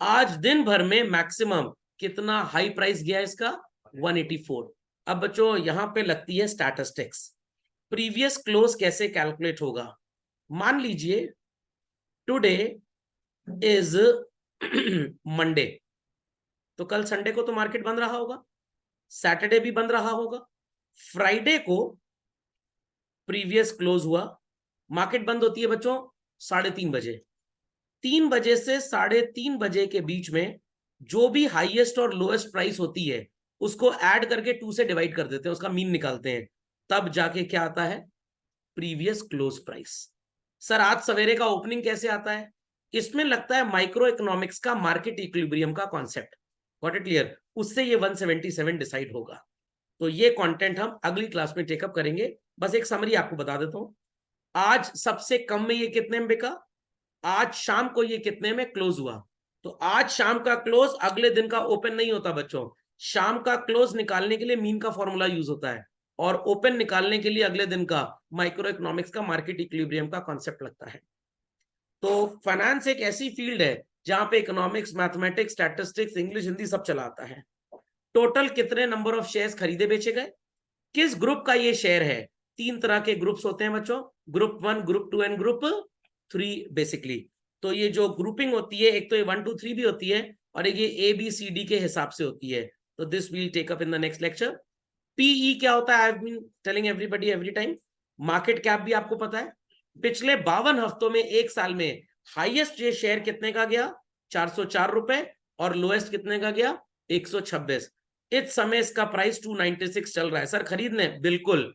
आज दिन भर में मैक्सिमम कितना हाई प्राइस गया इसका? 184। अब बच्चों यहां पे लगती है स्टैटिस्टिक्स। प्रीवियस क्लोज कैसे कैलकुलेट होगा? मान लीजिए टुडे इज मंडे, तो कल संडे को तो मार्केट बंद रहा होगा, सैटरडे भी बंद रहा होगा, फ्राइडे को प्रीवियस क्लोज हुआ। मार्केट बंद होती है बच्चों 3:30 बजे। 3 बजे से 3:30 बजे के बीच में जो भी हाईएस्ट और लोएस्ट प्राइस होती है उसको ऐड करके 2 से डिवाइड कर देते हैं, उसका मीन निकालते हैं, तब जाके क्या आता है? Previous close price. सर आज सवेरे का ओपनिंग कैसे आता है? इसमें लगता है माइक्रो इकोनॉमिक्स का मार्केट इक्विलिब्रियम का कॉन्सेप्ट। Got it clear? उससे ये 177 डिसाइड होगा। तो ये कंटेंट हम अगली क्लास में टेकअप करेंगे। बस एक समरी आपको बता देता हूं। आज सबसे कम में ये कितने में बिका, आज शाम को ये कितने में क्लोज हुआ। तो आज शाम का क्लोज अगले दिन का ओपन नहीं होता बच्चों। शाम का क्लोज निकालने के लिए मीन का फॉर्मूला यूज होता है, और ओपन निकालने के लिए अगले दिन का माइक्रो इकोनॉमिक्स का मार्केट इक्विलिब्रियम का कॉन्सेप्ट लगता है। तो फाइनेंस एक ऐसी फील्ड है जहां पे economics, mathematics, statistics, English, Hindi सब चला आता है। टोटल कितने नंबर ऑफ शेयर्स खरीदे बेचे गए, किस ग्रुप का ये शेयर है? 3 तरह के ग्रुप्स होते हैं बच्चों, group 1, group 2 and group 3 basically. तो ये जो ग्रुपिंग होती है, एक तो ये 1 2 3 भी होती है, और एक ये ABCD के हिसाब से होती है। तो this will take up in the next lecture. PE क्या होता है? I have been telling everybody every time. Market cap भी आपको पता है। पिछले 52 हफ्तों में, एक साल में हाईएस्ट ये शेयर कितने का गया? 404 रुपए, और लोएस्ट कितने का गया? 126। इस समय इसका प्राइस 296 चल रहा है। सर खरीद लें? बिल्कुल।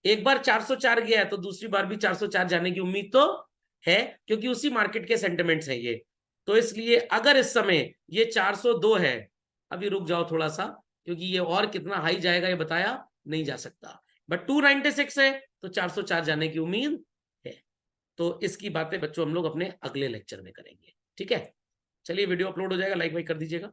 एक बार 404 गया है तो दूसरी बार भी 404 जाने की उम्मीद तो है, क्योंकि उसी मार्केट के सेंटिमेंट्स हैं ये। तो इसलिए अगर इस समय ये 402 है, अभी रुक जाओ थोड़ा सा, क्योंकि ये और कितना हाई जाएगा ये बताया नहीं जा सकता, बट 296 है तो 404 जाने की उम्मीद है। तो इसकी बातें बच्चों हम लोग अपने अगले लेक्चर में करेंगे, ठीक है? चलिए, वीडियो अपलोड हो जाएगा, लाइक वाइक कर दीजिएगा।